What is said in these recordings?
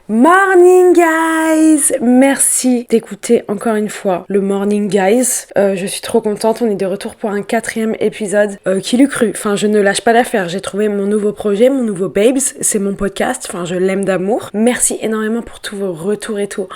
Morning guys! Merci d'écouter encore une fois le Morning Guys. Je suis trop contente, on est de retour pour un 4e épisode. Qui l'eût cru? Enfin, je ne lâche pas l'affaire. J'ai trouvé mon nouveau projet, mon nouveau Babes. C'est mon podcast, enfin je l'aime d'amour. Merci énormément pour tous vos retours et tout.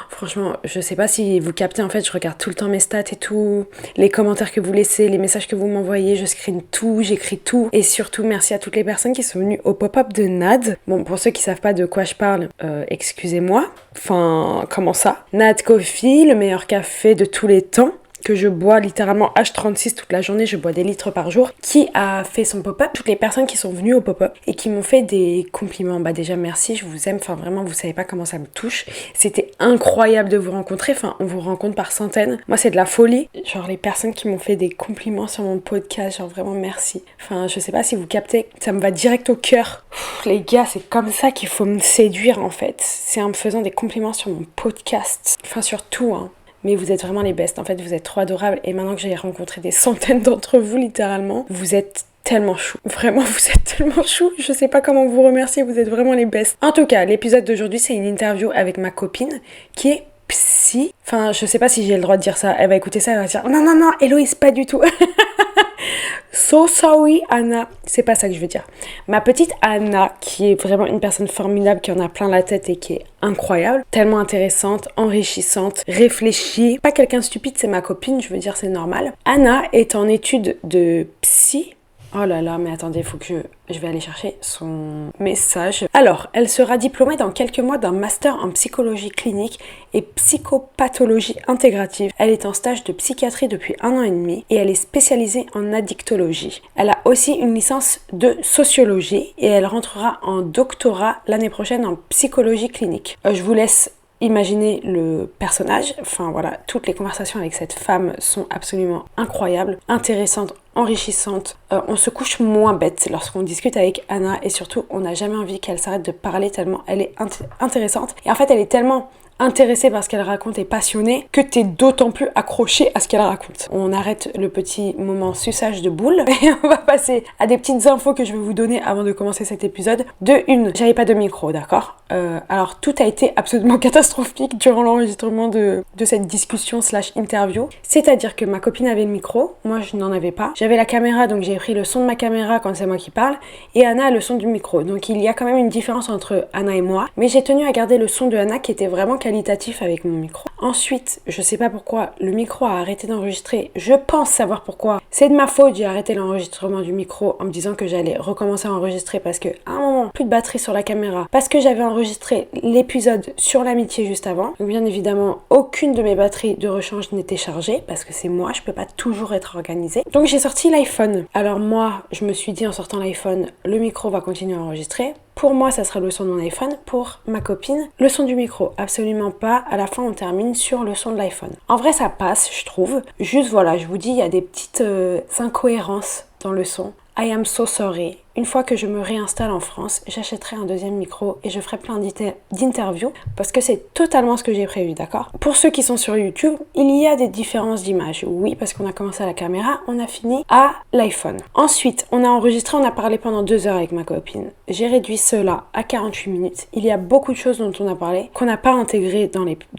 Franchement, je sais pas si vous captez, en fait, je regarde tout le temps mes stats et tout. Les commentaires que vous laissez, les messages que vous m'envoyez, je screen tout, j'écris tout. Et surtout, merci à toutes les personnes qui sont venues au pop-up de Nad. Bon, pour ceux qui savent pas de quoi je parle, excusez-moi. Enfin, comment ça? Nad Coffee, le meilleur café de tous les temps, que je bois littéralement H36 toute la journée, je bois des litres par jour, qui a fait son pop-up. Toutes les personnes qui sont venues au pop-up et qui m'ont fait des compliments. Bah déjà merci, je vous aime, enfin vraiment vous savez pas comment ça me touche. C'était incroyable de vous rencontrer, enfin on vous rencontre par centaines. Moi c'est de la folie, genre les personnes qui m'ont fait des compliments sur mon podcast, genre vraiment merci. Enfin je sais pas si vous captez, ça me va direct au cœur. Les gars, c'est comme ça qu'il faut me séduire en fait. C'est en me faisant des compliments sur mon podcast. Enfin sur tout hein. Mais vous êtes vraiment les bestes, en fait vous êtes trop adorables et maintenant que j'ai rencontré des centaines d'entre vous littéralement, vous êtes tellement chou. Vraiment vous êtes tellement chou, je sais pas comment vous remercier, vous êtes vraiment les bestes. En tout cas, l'épisode d'aujourd'hui c'est une interview avec ma copine qui est psy. Enfin je sais pas si j'ai le droit de dire ça, elle va écouter ça, elle va dire non Héloïse pas du tout. So sorry Anna, c'est pas ça que je veux dire. Ma petite Anna, qui est vraiment une personne formidable, qui en a plein la tête et qui est incroyable, tellement intéressante, enrichissante, réfléchie, pas quelqu'un de stupide, c'est ma copine, je veux dire c'est normal. Anna est en études de psy. Oh là là, mais attendez, faut que je vais aller chercher son message. Alors, elle sera diplômée dans quelques mois d'un master en psychologie clinique et psychopathologie intégrative. Elle est en stage de psychiatrie depuis 1 an et demi et elle est spécialisée en addictologie. Elle a aussi une licence de sociologie et elle rentrera en doctorat l'année prochaine en psychologie clinique. Je vous laisse imaginez le personnage, enfin voilà, toutes les conversations avec cette femme sont absolument incroyables, intéressantes, enrichissantes. On se couche moins bête lorsqu'on discute avec Anna et surtout on n'a jamais envie qu'elle s'arrête de parler tellement elle est intéressante. Et en fait elle est tellement intéressée par ce qu'elle raconte et passionnée que t'es d'autant plus accroché à ce qu'elle raconte. On arrête le petit moment suçage de boule et on va passer à des petites infos que je vais vous donner avant de commencer cet épisode. De une, j'avais pas de micro, d'accord? Alors tout a été absolument catastrophique durant l'enregistrement de cette discussion / interview. C'est-à-dire que ma copine avait le micro, moi je n'en avais pas. J'avais la caméra, donc j'ai pris le son de ma caméra quand c'est moi qui parle, et Anna a le son du micro. Donc il y a quand même une différence entre Anna et moi, mais j'ai tenu à garder le son de Anna qui était vraiment qualitatif avec mon micro. Ensuite, je sais pas pourquoi, le micro a arrêté d'enregistrer. Je pense savoir pourquoi. C'est de ma faute, j'ai arrêté l'enregistrement du micro en me disant que j'allais recommencer à enregistrer parce que à un moment, plus de batterie sur la caméra, parce que j'avais enregistré l'épisode sur l'amitié juste avant. Donc bien évidemment, aucune de mes batteries de rechange n'était chargée parce que c'est moi, je peux pas toujours être organisée. Donc j'ai sorti l'iPhone. Alors moi, je me suis dit en sortant l'iPhone, le micro va continuer à enregistrer. Pour moi, ça sera le son de mon iPhone. Pour ma copine, le son du micro. Absolument pas. À la fin, on termine sur le son de l'iPhone. En vrai, ça passe, je trouve. Juste, voilà, je vous dis, il y a des petites incohérences dans le son. I am so sorry. Une fois que je me réinstalle en France, j'achèterai un 2e micro et je ferai plein d'interviews parce que c'est totalement ce que j'ai prévu, d'accord? Pour ceux qui sont sur YouTube, il y a des différences d'image. Oui, parce qu'on a commencé à la caméra, on a fini à l'iPhone. Ensuite, on a enregistré, on a parlé pendant 2 heures avec ma copine. J'ai réduit cela à 48 minutes. Il y a beaucoup de choses dont on a parlé qu'on n'a pas intégrées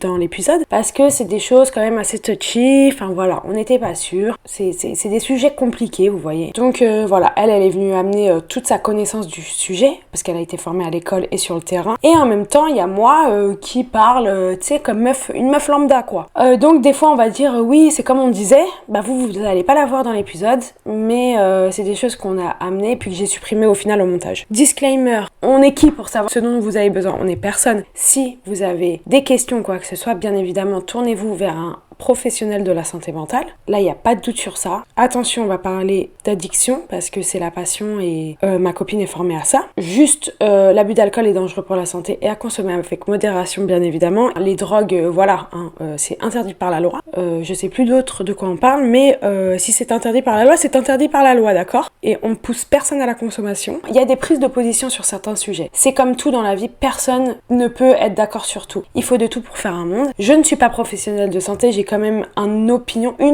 dans l'épisode parce que c'est des choses quand même assez touchy. Enfin voilà, on n'était pas sûr. C'est des sujets compliqués, vous voyez. Donc voilà, elle est venue amener toute sa connaissance du sujet, parce qu'elle a été formée à l'école et sur le terrain. Et en même temps, il y a moi qui parle, tu sais, comme une meuf lambda, quoi. Donc des fois, on va dire, oui, c'est comme on disait, bah vous n'allez pas la voir dans l'épisode, mais c'est des choses qu'on a amenées, puis que j'ai supprimées au final au montage. Disclaimer, on est qui pour savoir ce dont vous avez besoin? On est personne. Si vous avez des questions, quoi que ce soit, bien évidemment, tournez-vous vers un professionnel de la santé mentale. Là, il n'y a pas de doute sur ça. Attention, on va parler d'addiction parce que c'est la passion et ma copine est formée à ça. Juste, l'abus d'alcool est dangereux pour la santé et à consommer avec modération, bien évidemment. Les drogues, voilà, hein, c'est interdit par la loi. Je sais plus d'autres de quoi on parle, mais si c'est interdit par la loi, c'est interdit par la loi, d'accord? Et on ne pousse personne à la consommation. Il y a des prises de position sur certains sujets. C'est comme tout dans la vie, personne ne peut être d'accord sur tout. Il faut de tout pour faire un monde. Je ne suis pas professionnelle de santé, j'ai quand même une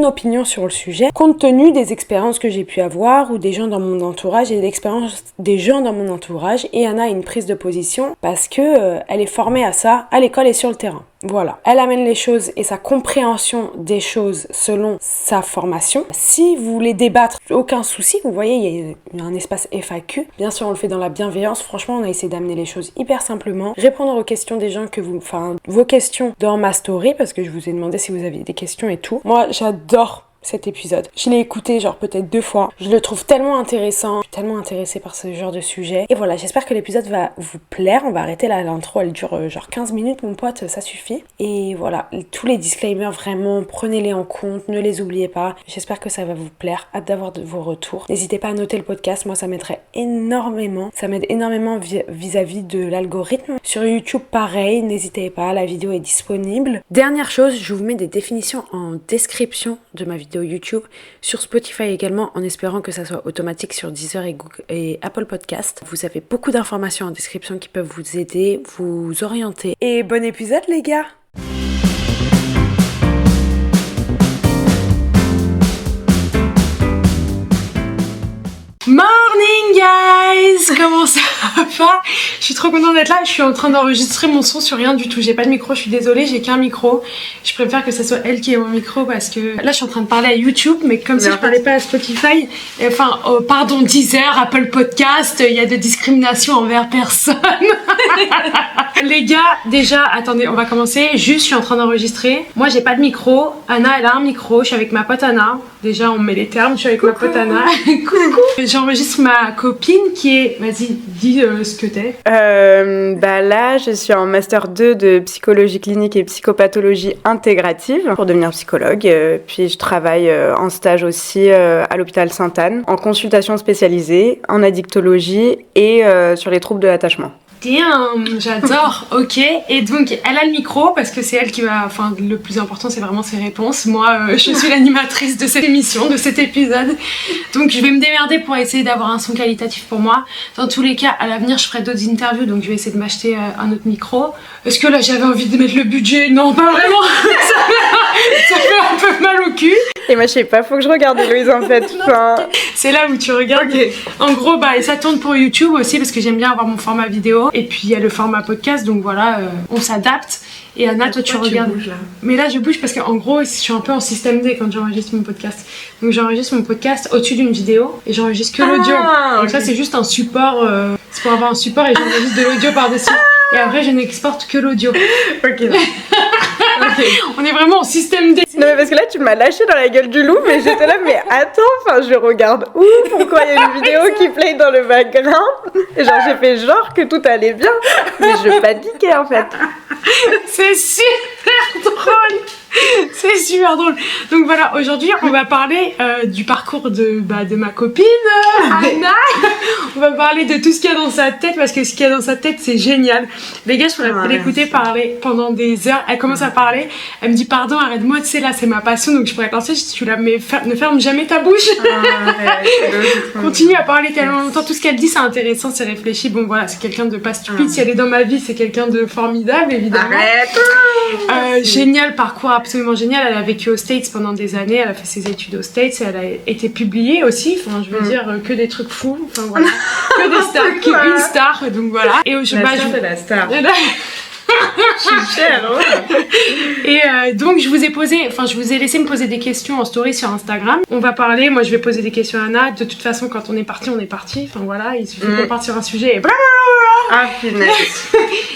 opinion sur le sujet, compte tenu des expériences que j'ai pu avoir ou des gens dans mon entourage et l'expérience des gens dans mon entourage. Et Anna a une prise de position parce que elle est formée à ça à l'école et sur le terrain. Voilà, elle amène les choses et sa compréhension des choses selon sa formation. Si vous voulez débattre, aucun souci, vous voyez, il y a un espace FAQ. Bien sûr, on le fait dans la bienveillance. Franchement, on a essayé d'amener les choses hyper simplement. Répondre aux questions des gens vos questions dans ma story, parce que je vous ai demandé si vous aviez des questions et tout. Moi, j'adore cet épisode. Je l'ai écouté genre peut-être 2 fois. Je le trouve tellement intéressant. Je suis tellement intéressée par ce genre de sujet. Et voilà, j'espère que l'épisode va vous plaire. On va arrêter là, l'intro, elle dure genre 15 minutes, mon pote, ça suffit. Et voilà, tous les disclaimers, vraiment, prenez-les en compte, ne les oubliez pas. J'espère que ça va vous plaire. Hâte d'avoir vos retours. N'hésitez pas à noter le podcast, moi ça m'aiderait énormément. Ça m'aide énormément vis-à-vis de l'algorithme. Sur YouTube, pareil, n'hésitez pas, la vidéo est disponible. Dernière chose, je vous mets des définitions en description de ma vidéo YouTube, sur Spotify également, en espérant que ça soit automatique sur Deezer et Apple Podcast. Vous avez beaucoup d'informations en description qui peuvent vous aider, vous orienter. Et bon épisode les gars! Morning guys! Comment ça va? Je suis trop contente d'être là, je suis en train d'enregistrer mon son sur rien du tout, j'ai pas de micro, je suis désolée, j'ai qu'un micro. Je préfère que ce soit elle qui ait mon micro parce que là je suis en train de parler à YouTube, mais comme si je parlais pas à Spotify, pardon, Deezer, Apple Podcast, il y a de discrimination envers personne. Les gars, déjà, attendez, on va commencer. Juste, je suis en train d'enregistrer. Moi, j'ai pas de micro. Anna, elle a un micro. Je suis avec ma pote Anna. Déjà, on met les termes. Je suis avec ma pote Anna. Coucou. J'enregistre ma copine qui est... Vas-y, dis ce que t'es. Là, je suis en master 2 de psychologie clinique et psychopathologie intégrative pour devenir psychologue. Puis, je travaille en stage aussi à l'hôpital Sainte-Anne, en consultation spécialisée, en addictologie et sur les troubles de l'attachement. Damn, j'adore. Ok, et donc elle a le micro parce que c'est elle qui va, le plus important c'est vraiment ses réponses. Moi je suis l'animatrice de cette émission, de cet épisode, donc je vais me démerder pour essayer d'avoir un son qualitatif pour moi. Dans tous les cas, à l'avenir je ferai d'autres interviews, donc je vais essayer de m'acheter un autre micro. Est-ce que là j'avais envie de mettre le budget? Non, pas vraiment. Ça fait un peu mal au cul. Et moi je sais pas, faut que je regarde Héloïse en fait. C'est là où tu regardes. Okay. En gros, et ça tourne pour YouTube aussi parce que j'aime bien avoir mon format vidéo. Et puis il y a le format podcast, donc voilà, on s'adapte. Et Anna, toi tu regardes. Bouges, là. Mais là je bouge parce qu'en gros, je suis un peu en système D quand j'enregistre mon podcast. Donc j'enregistre mon podcast au-dessus d'une vidéo et j'enregistre que l'audio. Donc ça c'est juste un support, c'est pour avoir un support et j'enregistre de l'audio par-dessus. Et après je n'exporte que l'audio. Ok. Okay. On est vraiment en système D. Non mais parce que là tu m'as lâché dans la gueule du loup, mais j'étais là, mais attends, je regarde où? Pourquoi il y a une vidéo qui play dans le background? Et genre j'ai fait genre que tout allait bien, mais je paniquais en fait. C'est super drôle. C'est super drôle. Donc voilà, aujourd'hui on va parler du parcours de ma copine Anna. On va parler de tout ce qu'il y a dans sa tête parce que ce qu'il y a dans sa tête c'est génial. Les gars, je pourrais l'écouter parler pendant des heures. Elle commence à parler, elle me dit pardon, arrête-moi, tu sais là c'est ma passion, donc je pourrais te lancer si tu la mets, ne ferme jamais ta bouche. Continue à parler tellement longtemps, tout ce qu'elle dit c'est intéressant, c'est réfléchi. Bon voilà, c'est quelqu'un de pas stupide, si elle est dans ma vie c'est quelqu'un de formidable évidemment. Génial parcours, absolument génial. Elle a vécu aux States pendant des années, elle a fait ses études aux States, elle a été publiée aussi, je veux dire que des trucs fous, voilà, que des stars, qu'une star, donc voilà. Et c'est la star. Je suis chère, Et donc je vous ai laissé me poser des questions en story sur Instagram. On va parler, moi je vais poser des questions à Anna. De toute façon quand on est parti, voilà, il suffit qu'on parte sur un sujet et ah punaise.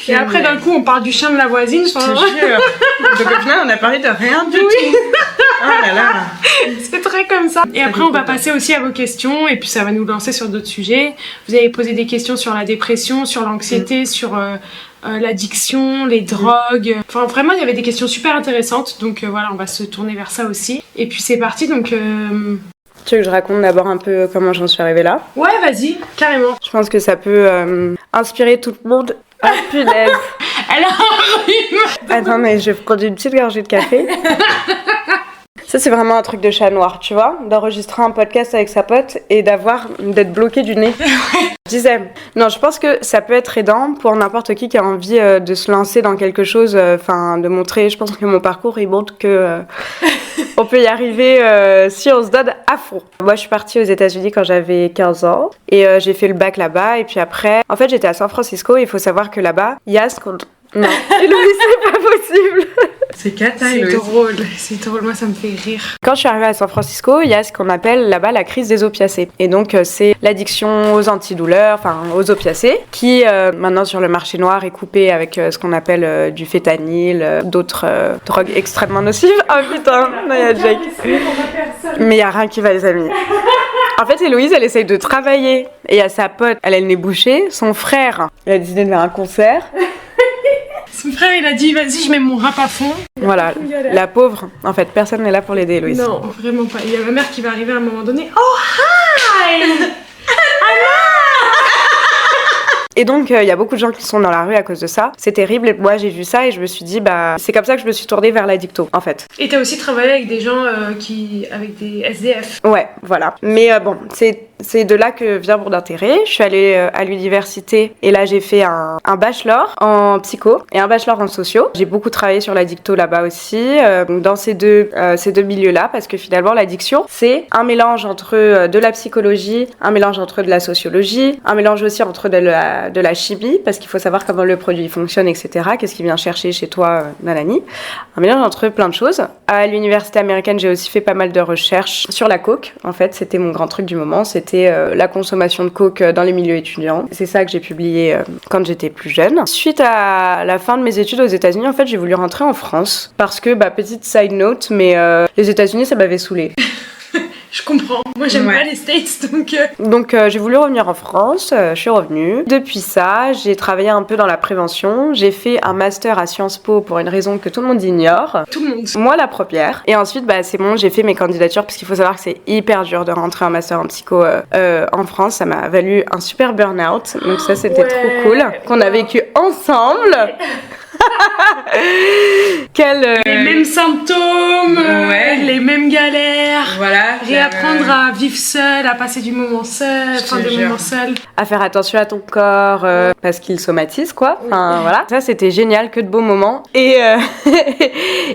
Et après d'un coup on parle du chien de la voisine, je te jure. Donc au final on a parlé de rien du tout. Oh là là. C'est très comme ça. Et après on va passer aussi à vos questions et puis ça va nous lancer sur d'autres sujets. Vous avez posé des questions sur la dépression, sur l'anxiété, sur l'addiction, les drogues. Vraiment il y avait des questions super intéressantes. Donc voilà, on va se tourner vers ça aussi. Et puis c'est parti donc... Tu veux que je raconte d'abord un peu comment j'en suis arrivée là? Ouais, vas-y, carrément. Je pense que ça peut inspirer tout le monde. Ah punaise. Elle a un rhume. Attends, mais je prends une petite gorgée de café. Ça, c'est vraiment un truc de chat noir, tu vois, d'enregistrer un podcast avec sa pote et d'être bloqué du nez. Je disais, non, je pense que ça peut être aidant pour n'importe qui a envie de se lancer dans quelque chose, de montrer, je pense que mon parcours, il montre que on peut y arriver si on se donne à fond. Moi, je suis partie aux États-Unis quand j'avais 15 ans et j'ai fait le bac là-bas et puis après, en fait, j'étais à San Francisco et il faut savoir que là-bas, il y a ce qu'on... Non, Héloïse, c'est pas possible. C'est cata, c'est drôle, moi ça me fait rire. Quand je suis arrivée à San Francisco, il y a ce qu'on appelle là-bas la crise des opiacés. Et donc c'est l'addiction aux antidouleurs, aux opiacés, qui maintenant sur le marché noir est coupée avec ce qu'on appelle du fétanyl, d'autres drogues extrêmement nocives. Oh putain, non, il y a Jake. Mais il y a rien qui va, les amis. En fait, Héloïse, elle essaye de travailler. Et il y a sa pote, elle a le nez bouché. Son frère, il a décidé de faire un concert. Son frère, il a dit, vas-y, je mets mon rap à fond. Voilà, la pauvre. En fait, personne n'est là pour l'aider, Héloïse. Non, vraiment pas. Il y a ma mère qui va arriver à un moment donné. Oh, hi Et donc, il y a beaucoup de gens qui sont dans la rue à cause de ça. C'est terrible. Et moi, j'ai vu ça et je me suis dit, c'est comme ça que je me suis tournée vers l'addicto, en fait. Et t'as aussi travaillé avec des gens avec des SDF. Ouais, voilà. Mais bon, c'est de là que vient mon intérêt. Je suis allée à l'université et là, j'ai fait un bachelor en psycho et un bachelor en sociaux. J'ai beaucoup travaillé sur l'addicto là-bas aussi, dans ces deux milieux-là, parce que finalement, l'addiction, c'est un mélange entre de la psychologie, un mélange entre de la sociologie, un mélange aussi entre de la chimie, parce qu'il faut savoir comment le produit fonctionne, etc. Qu'est-ce qu'il vient chercher chez toi, nanani. Un mélange entre plein de choses. À l'université américaine, j'ai aussi fait pas mal de recherches sur la coke. En fait, c'était mon grand truc du moment. C'était la consommation de coke dans les milieux étudiants. C'est ça que j'ai publié quand j'étais plus jeune. Suite à la fin de mes études aux États-Unis, en fait, j'ai voulu rentrer en France parce que, petite side note, mais les États-Unis, ça m'avait saoulée. Je comprends. Moi, j'aime pas les States, donc... Donc, j'ai voulu revenir en France. Je suis revenue. Depuis ça, j'ai travaillé un peu dans la prévention. J'ai fait un master à Sciences Po pour une raison que tout le monde ignore. Tout le monde. Moi, la première. Et ensuite, c'est bon, j'ai fait mes candidatures parce qu'il faut savoir que c'est hyper dur de rentrer en master en psycho en France. Ça m'a valu un super burn-out. Donc ça, c'était trop cool. Qu'on a vécu ensemble. Les mêmes symptômes, les mêmes galères, réapprendre à vivre seul, à passer du moment seul, des moments seuls, à faire attention à ton corps parce qu'il somatise quoi. Voilà, ça c'était génial, que de beaux moments. Et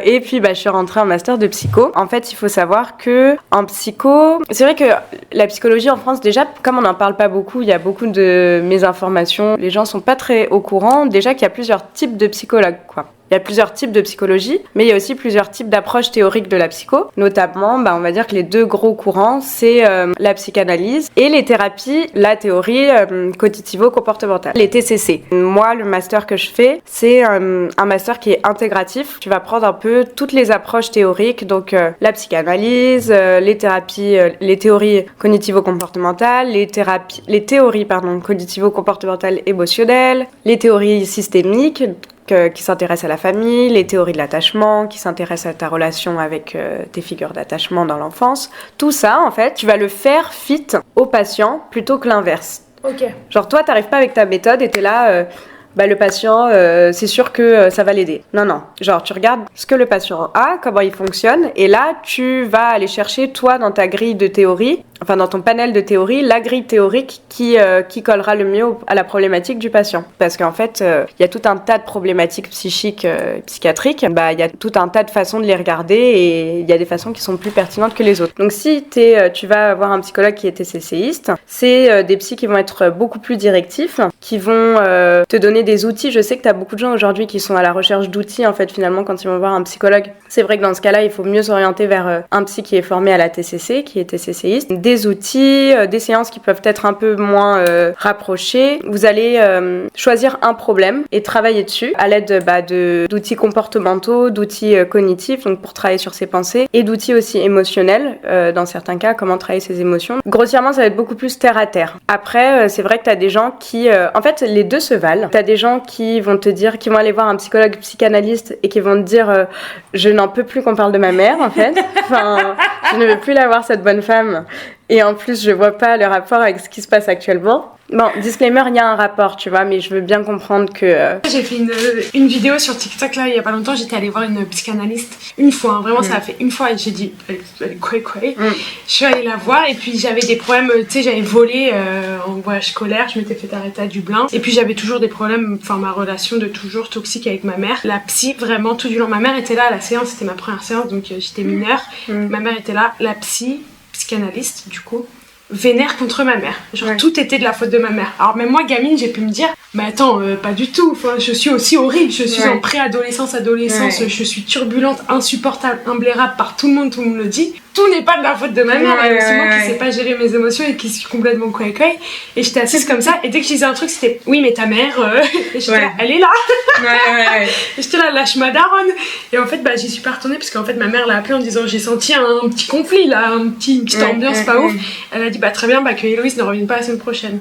et puis je suis rentrée en master de psycho. En fait, il faut savoir que en psycho, c'est vrai que la psychologie en France déjà, comme on n'en parle pas beaucoup, il y a beaucoup de mésinformations. Les gens sont pas très au courant. Déjà qu'il y a plusieurs types de psychologues quoi. Il y a plusieurs types de psychologie, mais il y a aussi plusieurs types d'approches théoriques de la psycho. Notamment, on va dire que les deux gros courants, c'est la psychanalyse et les thérapies, la théorie cognitivo-comportementale, les TCC. Moi, le master que je fais, c'est un master qui est intégratif. Tu vas prendre un peu toutes les approches théoriques, donc la psychanalyse, les théories cognitivo-comportementales, les théories cognitivo-comportementales émotionnelles, les théories systémiques, qui s'intéressent à la famille, les théories de l'attachement, qui s'intéressent à ta relation avec tes figures d'attachement dans l'enfance. Tout ça, en fait, tu vas le faire fit au patient plutôt que l'inverse. Ok. Genre, toi, t'arrives pas avec ta méthode et t'es là... le patient, c'est sûr que ça va l'aider. Non. Genre, tu regardes ce que le patient a, comment il fonctionne, et là, tu vas aller chercher, toi, dans ta grille de théorie, dans ton panel de théorie, la grille théorique qui collera le mieux à la problématique du patient. Parce qu'en fait, il y a tout un tas de problématiques psychiques, psychiatriques, il y a tout un tas de façons de les regarder, et il y a des façons qui sont plus pertinentes que les autres. Donc, si tu vas avoir un psychologue qui est TCCiste, c'est des psys qui vont être beaucoup plus directifs, qui vont te donner des outils. Je sais que tu as beaucoup de gens aujourd'hui qui sont à la recherche d'outils, en fait, finalement, quand ils vont voir un psychologue. C'est vrai que dans ce cas-là, il faut mieux s'orienter vers un psy qui est formé à la TCC, qui est TCCiste. Des outils, des séances qui peuvent être un peu moins rapprochées. Vous allez choisir un problème et travailler dessus à l'aide d'outils comportementaux, d'outils cognitifs, donc pour travailler sur ses pensées, et d'outils aussi émotionnels, dans certains cas, comment travailler ses émotions. Grossièrement, ça va être beaucoup plus terre à terre. Après, c'est vrai que tu as des gens qui... en fait, les deux se valent. Tu as des gens qui vont te dire, qui vont aller voir un psychologue psychanalyste et qui vont te dire je n'en peux plus qu'on parle de ma mère, en fait. Je ne veux plus la voir, cette bonne femme. Et en plus, je vois pas le rapport avec ce qui se passe actuellement. Bon, disclaimer, il y a un rapport, tu vois, mais je veux bien comprendre que... J'ai fait une vidéo sur TikTok, là, il y a pas longtemps, j'étais allée voir une psychanalyste, une fois, hein, vraiment, ça a fait une fois, et j'ai dit, elle est quoi. Je suis allée la voir, et puis j'avais des problèmes, tu sais, j'avais volé en voyage scolaire, je m'étais fait arrêter à Dublin, et puis j'avais toujours des problèmes, enfin, ma relation de toujours toxique avec ma mère. La psy, vraiment, tout du long, ma mère était là à la séance, c'était ma première séance, donc j'étais mineure, ma mère était là, la psychanalyste, du coup, vénère contre ma mère. Genre tout était de la faute de ma mère. Alors même moi, gamine, j'ai pu me dire, mais attends, pas du tout. Enfin, je suis aussi horrible. Je suis en préadolescence, adolescence. Je suis turbulente, insupportable, imblairable par tout le monde le dit. Tout n'est pas de la faute de ma mère. C'est moi qui sais pas gérer mes émotions et qui suis complètement couille. Et j'étais assise comme ça. Et dès que je disais un truc, c'était, oui, mais ta mère, et j'étais là, elle est là. Et j'étais là, lâche ma daronne. Et en fait, bah, j'y suis pas retournée parce qu'en fait, ma mère l'a appelée en disant, j'ai senti un petit conflit là, une petite ambiance pas ouf. Elle a dit, bah très bien, bah que Héloïse ne revienne pas la semaine prochaine.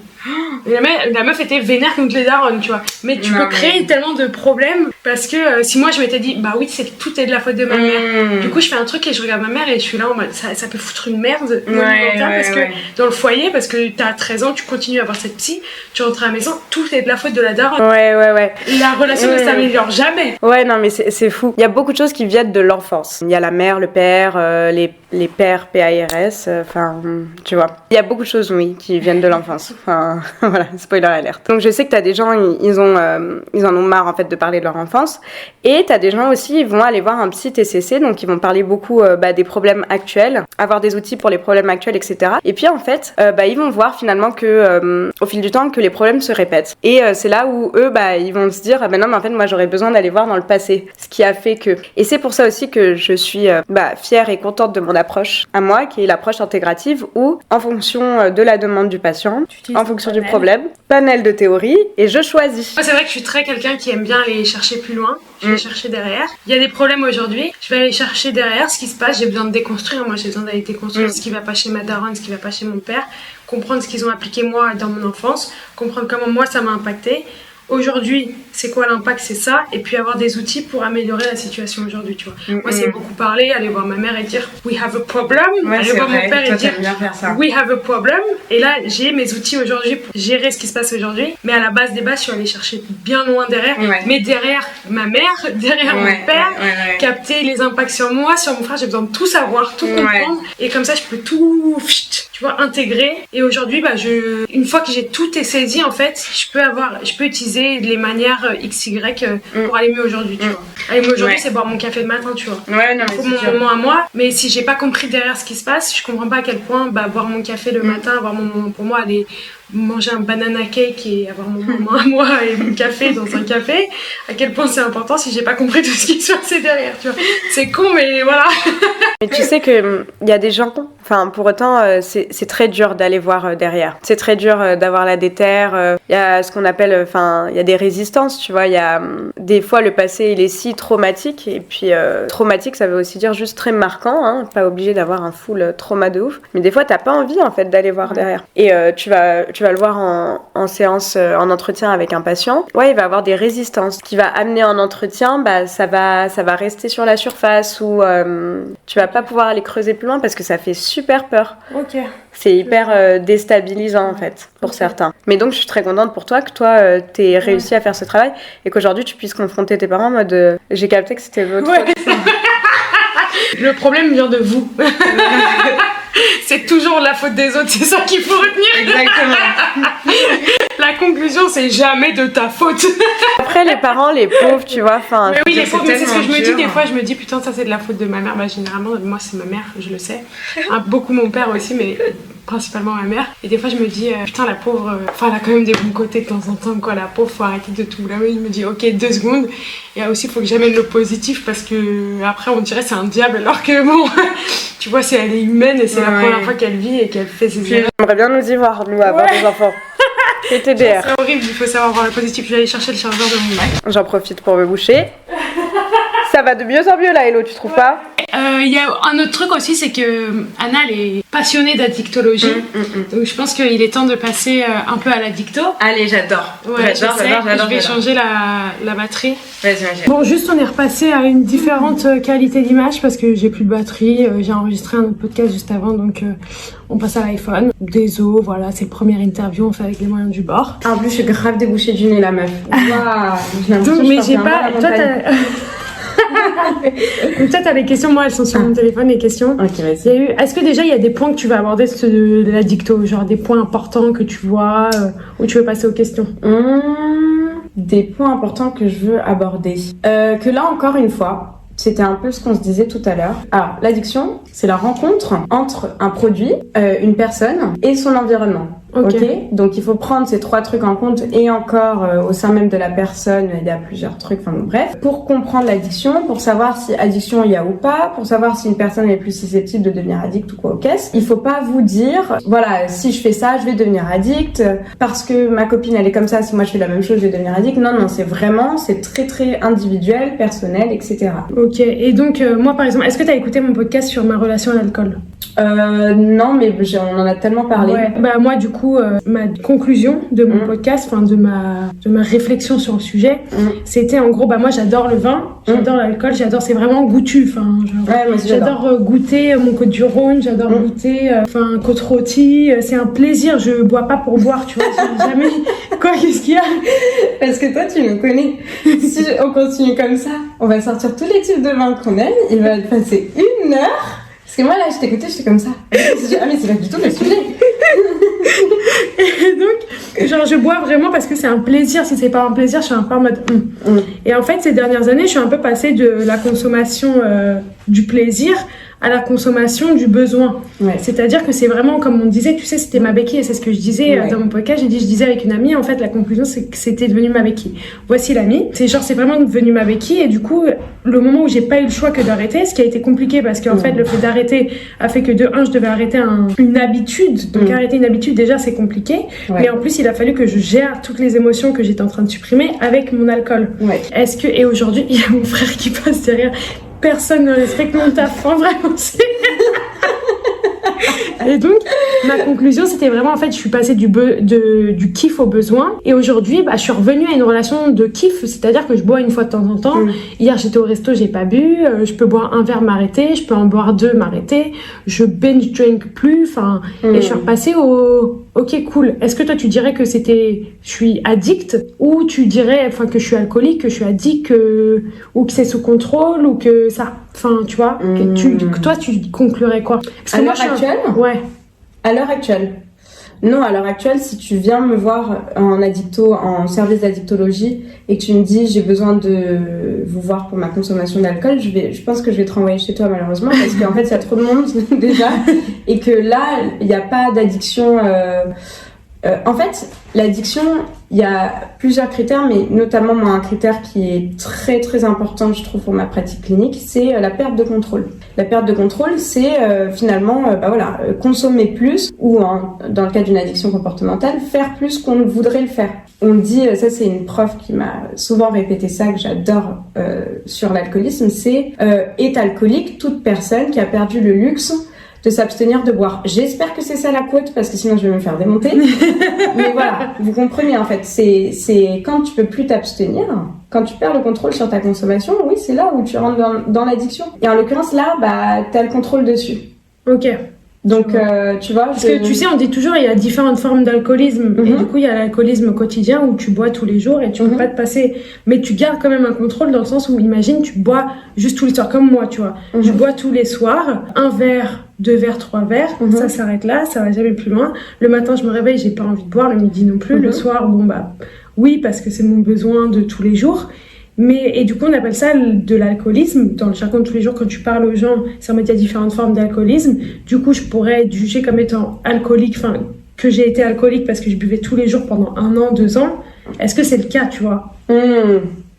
Et la meuf était vénère contre les darons, tu vois. Mais tu peux créer tellement de problèmes parce que si moi je m'étais dit, bah oui, tout est de la faute de ma mère. Du coup, je fais un truc et je regarde ma mère et je suis là en mode, ça peut foutre une merde parce que dans le foyer, parce que t'as 13 ans, tu continues à avoir cette psy, tu rentres à la maison, tout est de la faute de la daronne. La relation ne s'améliore jamais. Ouais, non, mais c'est fou. Il y a beaucoup de choses qui viennent de l'enfance. Il y a la mère, le père, les pères, PARS, enfin, tu vois. Il y a beaucoup de choses, oui, qui viennent de l'enfance. Enfin, voilà, spoiler alert. Donc je sais que t'as des gens, ils en ont marre en fait de parler de leur enfance. Et t'as des gens aussi, ils vont aller voir un psy TCC, donc ils vont parler beaucoup des problèmes actuels, avoir des outils pour les problèmes actuels, etc. Et puis en fait, ils vont voir finalement que au fil du temps que les problèmes se répètent. Et c'est là où eux, ils vont se dire, non, mais en fait, moi j'aurais besoin d'aller voir dans le passé ce qui a fait que. Et c'est pour ça aussi que je suis fière et contente de mon approche à moi, qui est l'approche intégrative, où en fonction de la demande du patient, en fonction du problème, panel de théorie, et je choisis. Moi, c'est vrai que je suis très quelqu'un qui aime bien aller chercher plus loin, je vais chercher derrière. Il y a des problèmes aujourd'hui, je vais aller chercher derrière ce qui se passe, j'ai besoin de déconstruire, moi j'ai besoin d'aller déconstruire ce qui va pas chez ma daronne, ce qui va pas chez mon père, comprendre ce qu'ils ont appliqué moi dans mon enfance, comprendre comment moi ça m'a impacté. Aujourd'hui, c'est quoi l'impact, c'est ça, et puis avoir des outils pour améliorer la situation aujourd'hui, tu vois. Moi, c'est beaucoup parler, aller voir ma mère et dire we have a problem, aller voir mon père et dire we have a problem, et là, j'ai mes outils aujourd'hui pour gérer ce qui se passe aujourd'hui, mais à la base des bases, je suis allée chercher bien loin derrière, mais derrière ma mère, derrière mon père, capter les impacts sur moi, sur mon frère, j'ai besoin de tout savoir, tout comprendre, et comme ça, je peux tout, tu vois, intégrer, et aujourd'hui, une fois que j'ai tout saisi, en fait, je peux utiliser les manières XY pour aller mieux aujourd'hui, tu vois. Aller mieux aujourd'hui, c'est boire mon café le matin, tu vois. Faut mon moment à moi, mais si j'ai pas compris derrière ce qui se passe, je comprends pas à quel point boire mon café le matin, avoir mon moment pour moi, aller manger un banana cake et avoir mon moment à moi et mon café dans un café, à quel point c'est important si j'ai pas compris tout ce qui se passait derrière, tu vois. C'est con, mais voilà. Mais tu sais que il y a des gens, enfin pour autant c'est très dur d'aller voir derrière. C'est très dur d'avoir la déterre. Il y a ce qu'on appelle, enfin il y a des résistances, tu vois. Il y a des fois le passé il est si traumatique, et puis traumatique ça veut aussi dire juste très marquant, hein, pas obligé d'avoir un full trauma de ouf. Mais des fois t'as pas envie en fait d'aller voir derrière. Et tu vas le voir en séance, en entretien avec un patient. Ouais, il va avoir des résistances. Ce qui va amener en entretien, ça va rester sur la surface, ou tu vas pas pouvoir aller creuser plus loin parce que ça fait super peur. Ok. C'est hyper déstabilisant en fait pour certains. Mais donc je suis très contente pour toi que toi t'aies réussi à faire ce travail et qu'aujourd'hui tu puisses confronter tes parents en mode j'ai capté que c'était votre faute. Le problème vient de vous. C'est toujours la faute des autres, c'est ça qu'il faut retenir. Exactement. La conclusion, c'est jamais de ta faute. Après, les parents, les pauvres, tu vois, enfin. Mais oui, les pauvres, mais c'est ce que je me dis des fois. Je me dis, putain, ça c'est de la faute de ma mère. Généralement, moi, c'est ma mère, je le sais. Beaucoup mon père aussi, mais principalement ma mère. Et des fois, je me dis, putain, la pauvre, enfin, elle a quand même des bons côtés de temps en temps, quoi. La pauvre, faut arrêter de tout blâmer. Je me dis, ok, 2 secondes. Et aussi, il faut que j'amène le positif parce que après, on dirait c'est un diable, alors que bon, tu vois, elle est humaine et c'est la première fois qu'elle vit et qu'elle fait ses erreurs. J'aimerais bien nous y voir, nous, avoir des enfants. C'est TDR. C'est horrible, il faut savoir voir le positif. Je vais aller chercher le chargeur de mon Mac. J'en profite pour me boucher. Ça va de mieux en mieux là, Hello, tu trouves pas? il y a un autre truc aussi, c'est que Anna, elle est passionnée d'addictologie. Donc je pense qu'il est temps de passer un peu à l'addicto. Allez, j'adore. Ouais, j'adore. Je vais changer la batterie. Vas-y. Bon, juste on est repassé à une différente qualité d'image parce que j'ai plus de batterie. J'ai enregistré un autre podcast juste avant, donc on passe à l'iPhone. Désolé, voilà, c'est le premier interview, on fait avec les moyens du bord. En plus, je suis grave débouchée du nez, la meuf. Waouh. Donc, mais j'ai pas. Toi, t'as des questions, moi elles sont sur mon téléphone, les questions. Ok, vas-y. Est-ce que déjà il y a des points que tu vas aborder de la dicto, genre des points importants que tu vois, ou tu veux passer aux questions? Des points importants que je veux aborder. Que là, encore une fois, c'était un peu ce qu'on se disait tout à l'heure. Alors, l'addiction, c'est la rencontre entre un produit, une personne et son environnement. Ok. Donc il faut prendre ces 3 trucs en compte et encore au sein même de la personne, il y a plusieurs trucs, enfin bon, bref, pour comprendre l'addiction, pour savoir si addiction il y a ou pas, pour savoir si une personne est plus susceptible de devenir addict ou quoi au caisse. Il faut pas vous dire, voilà, si je fais ça, je vais devenir addict, parce que ma copine elle est comme ça, si moi je fais la même chose, je vais devenir addict. Non, c'est très très individuel, personnel, etc. Ok, et donc moi par exemple, est-ce que t'as écouté mon podcast sur ma relation à l'alcool? Non, mais on en a tellement parlé. Ouais. Bah moi du coup, ma conclusion de mon podcast, enfin de ma réflexion sur le sujet, c'était en gros, bah moi j'adore le vin, j'adore l'alcool, c'est vraiment goûtu, enfin j'adore goûter mon Côte du Rhône, j'adore goûter enfin côte rôtie, c'est un plaisir, je bois pas pour boire, tu vois, jamais. Quoi, qu'est-ce qu'il y a? Parce que toi tu me connais. Si on continue comme ça, on va sortir tous les types de vins qu'on aime, il va passer 1 heure. Parce que moi là, je t'écoutais, j'étais comme ça. Ah mais c'est pas du tout le sujet. Et donc, genre je bois vraiment parce que c'est un plaisir. Si c'est pas un plaisir, je suis un peu en mode Et en fait, ces dernières années, je suis un peu passée de la consommation du plaisir à la consommation du besoin. Ouais. C'est-à-dire que c'est vraiment, comme on disait, tu sais, c'était ma béquille, et c'est ce que je disais dans mon podcast, je disais avec une amie, en fait, la conclusion, c'est que c'était devenu ma béquille. Voici l'amie. C'est vraiment devenu ma béquille, et du coup, le moment où j'ai pas eu le choix que d'arrêter, ce qui a été compliqué, parce qu'en fait, le fait d'arrêter a fait que de un, je devais arrêter une habitude. Donc, arrêter une habitude, déjà, c'est compliqué. Ouais. Mais en plus, il a fallu que je gère toutes les émotions que j'étais en train de supprimer avec mon alcool. Ouais. Et aujourd'hui, il y a mon frère qui passe derrière. Personne ne respecte mon taf, hein, vraiment. Et donc, ma conclusion, c'était vraiment, en fait, je suis passée du kiff au besoin. Et aujourd'hui, je suis revenue à une relation de kiff, c'est-à-dire que je bois une fois de temps en temps. Hier, j'étais au resto, j'ai pas bu. Je peux boire un verre, m'arrêter. Je peux en boire 2, m'arrêter. Je binge drink plus. Et je suis repassée au... Ok, cool. Est-ce que toi, tu dirais que je suis addict, ou tu dirais, que je suis alcoolique, que je suis addict, ou que c'est sous contrôle, ou que ça, tu vois, toi, tu conclurais quoi? Parce que à l'heure actuelle? Ouais. À l'heure actuelle. Non, à l'heure actuelle, si tu viens me voir en service d'addictologie et que tu me dis j'ai besoin de vous voir pour ma consommation d'alcool, je pense que je vais te renvoyer chez toi malheureusement parce qu'en fait il y a trop de monde déjà et que là il n'y a pas d'addiction. En fait, l'addiction, il y a plusieurs critères, mais notamment moi un critère qui est très très important, je trouve, pour ma pratique clinique, c'est la perte de contrôle. La perte de contrôle, c'est finalement, consommer plus, ou dans le cas d'une addiction comportementale, faire plus qu'on ne voudrait le faire. On dit, ça c'est une prof qui m'a souvent répété ça, que j'adore sur l'alcoolisme, c'est est alcoolique toute personne qui a perdu le luxe de s'abstenir de boire. J'espère que c'est ça la quote, parce que sinon je vais me faire démonter. Mais voilà, vous comprenez en fait, c'est quand tu peux plus t'abstenir, quand tu perds le contrôle sur ta consommation, oui, c'est là où tu rentres dans l'addiction. Et en l'occurrence là, t'as le contrôle dessus. Ok. Donc, tu vois... Parce que tu sais, on dit toujours, il y a différentes formes d'alcoolisme. Et du coup, il y a l'alcoolisme quotidien où tu bois tous les jours et tu peux pas te passer. Mais tu gardes quand même un contrôle dans le sens où, imagine, tu bois juste tous les soirs, comme moi, tu vois. Je bois tous les soirs, 1 verre, 2 verres, 3 verres. Ça s'arrête là, ça va jamais plus loin. Le matin, je me réveille, j'ai pas envie de boire. Le midi non plus. Le soir, oui, parce que c'est mon besoin de tous les jours. Et du coup, on appelle ça de l'alcoolisme. Dans le jargon de tous les jours, quand tu parles aux gens, ça il y a différentes formes d'alcoolisme. Du coup, je pourrais être jugée comme étant alcoolique, que j'ai été alcoolique parce que je buvais tous les jours pendant 1 an, 2 ans. Est-ce que c'est le cas, tu vois?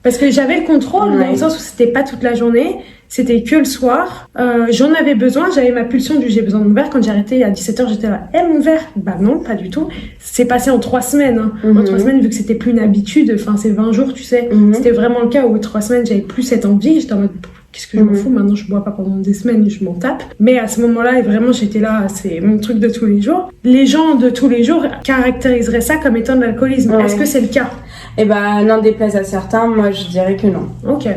Parce que j'avais le contrôle, dans le sens où c'était pas toute la journée, c'était que le soir. J'en avais besoin, j'avais ma pulsion du j'ai besoin de mon verre. Quand j'ai arrêté à 17h, j'étais là, mon verre? Non, pas du tout. C'est passé en 3 semaines. En 3 semaines, vu que c'était plus une habitude, c'est 20 jours, tu sais. C'était vraiment le cas où 3 semaines, j'avais plus cette envie. J'étais en mode, qu'est-ce que je m'en fous, maintenant je bois pas pendant des semaines, je m'en tape. Mais à ce moment-là, et vraiment j'étais là, c'est mon truc de tous les jours. Les gens de tous les jours caractériseraient ça comme étant de l'alcoolisme. Est-ce que c'est le cas? Eh ben, n'en déplaise à certains, moi je dirais que non. Ok.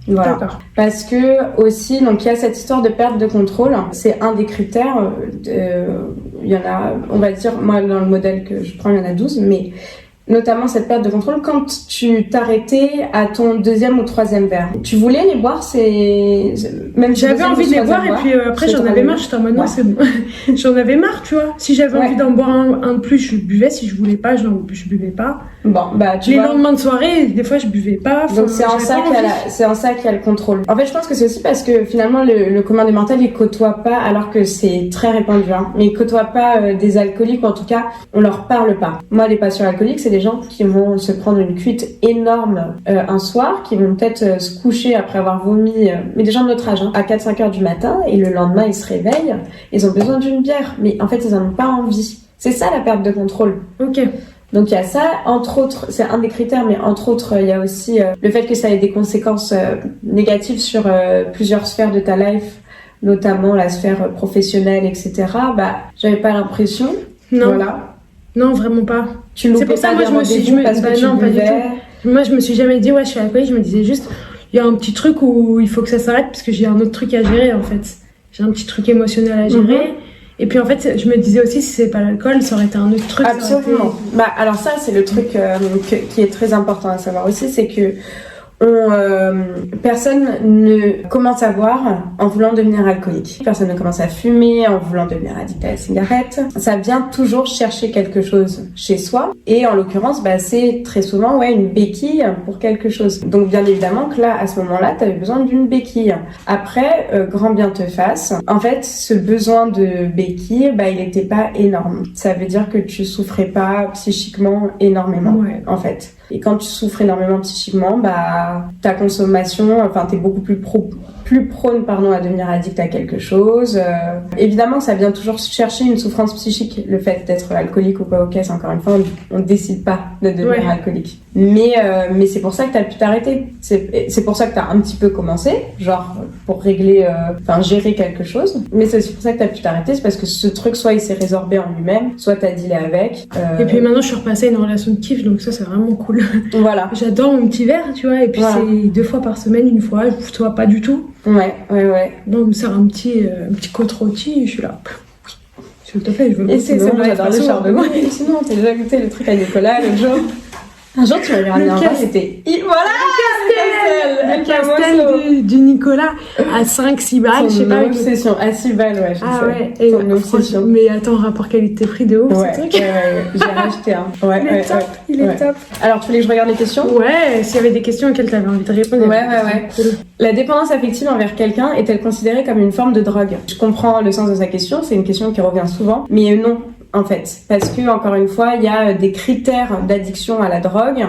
Voilà. D'accord. Parce que aussi, donc il y a cette histoire de perte de contrôle. C'est un des critères. Il y en a, on va dire, moi dans le modèle que je prends, il y en a 12, mais notamment cette perte de contrôle quand tu t'arrêtais à ton 2e ou 3e verre. Tu voulais les boire, même j'avais envie de les boire et puis après j'en avais marre, j'étais en mode non, c'est bon. J'en avais marre, tu vois. Si j'avais envie d'en boire un de plus, je buvais. Si je voulais pas, je buvais pas. Bon, bah les lendemains de soirée, des fois je buvais pas. Donc c'est en ça qu'il y a le contrôle. En fait, je pense que c'est aussi parce que finalement le commun des mortels, il côtoie pas, alors que c'est très répandu, mais il côtoie pas des alcooliques, ou en tout cas on leur parle pas. Moi, les patients alcooliques, c'est des gens qui vont se prendre une cuite énorme un soir, qui vont peut-être se coucher après avoir vomi, mais des gens de notre âge, à 4-5 heures du matin, et le lendemain ils se réveillent, ils ont besoin d'une bière, mais en fait ils en ont pas envie. C'est ça la perte de contrôle. Ok. Donc il y a ça, entre autres, c'est un des critères, mais entre autres il y a aussi le fait que ça ait des conséquences négatives sur plusieurs sphères de ta life, notamment la sphère professionnelle, etc. Bah j'avais pas l'impression. Non. Voilà. Non, vraiment pas. Tu loupais pas des rendez-vous parce que tu buvais. Moi je me suis jamais dit ouais je suis alcoolique, je me disais juste il y a un petit truc où il faut que ça s'arrête parce que j'ai un autre truc à gérer en fait. J'ai un petit truc émotionnel à gérer. Et puis en fait, je me disais aussi, si c'est pas l'alcool, ça aurait été un autre truc. Absolument. Bah alors ça, c'est le truc qui est très important à savoir aussi, c'est que personne ne commence à boire en voulant devenir alcoolique. Personne ne commence à fumer en voulant devenir addict à la cigarette. Ça vient toujours chercher quelque chose chez soi. Et en l'occurrence, c'est très souvent une béquille pour quelque chose. Donc bien évidemment que là, à ce moment-là, tu avais besoin d'une béquille. Après, grand bien te fasse. En fait, ce besoin de béquille, il n'était pas énorme. Ça veut dire que tu souffrais pas psychiquement énormément, en fait. Et quand tu souffres énormément psychiquement, ta consommation, t'es beaucoup plus prône à devenir addict à quelque chose. Évidemment, ça vient toujours chercher une souffrance psychique, le fait d'être alcoolique ou pas. Ok, c'est encore une fois, on ne décide pas de devenir alcoolique. Mais c'est pour ça que tu as pu t'arrêter. C'est pour ça que tu as un petit peu commencé, genre pour régler, gérer quelque chose. Mais c'est aussi pour ça que tu as pu t'arrêter, c'est parce que ce truc, soit il s'est résorbé en lui-même, soit tu as dealé avec. Et puis maintenant, je suis repassée à une relation de kiff, donc ça, c'est vraiment cool. Voilà. J'adore mon petit verre, tu vois, et puis c'est 2 fois par semaine, une fois, je vois pas du tout. Ouais. Non, on me sert un petit côte rôti, je suis là. S'il te plaît, je veux et sinon, j'adore le charbon. Et sinon, t'as déjà goûté le truc à Nicolas l'autre jour. Un jour, tu m'avais ramené un verre, c'était... Voilà, le castel du Nicolas à 5-6 balles, je sais pas. Une obsession, à 6 balles, ouais, je sais. Ah ouais, et une obsession. Mais attends, rapport qualité-prix de ouf, ce truc. J'ai racheté un. Il est top. Alors, tu voulais que je regarde les questions ? Ouais, s'il y avait des questions auxquelles tu avais envie de répondre. Ouais. Cool. La dépendance affective envers quelqu'un est-elle considérée comme une forme de drogue ? Je comprends le sens de sa question, c'est une question qui revient souvent, mais non. En fait, parce que encore une fois, il y a des critères d'addiction à la drogue,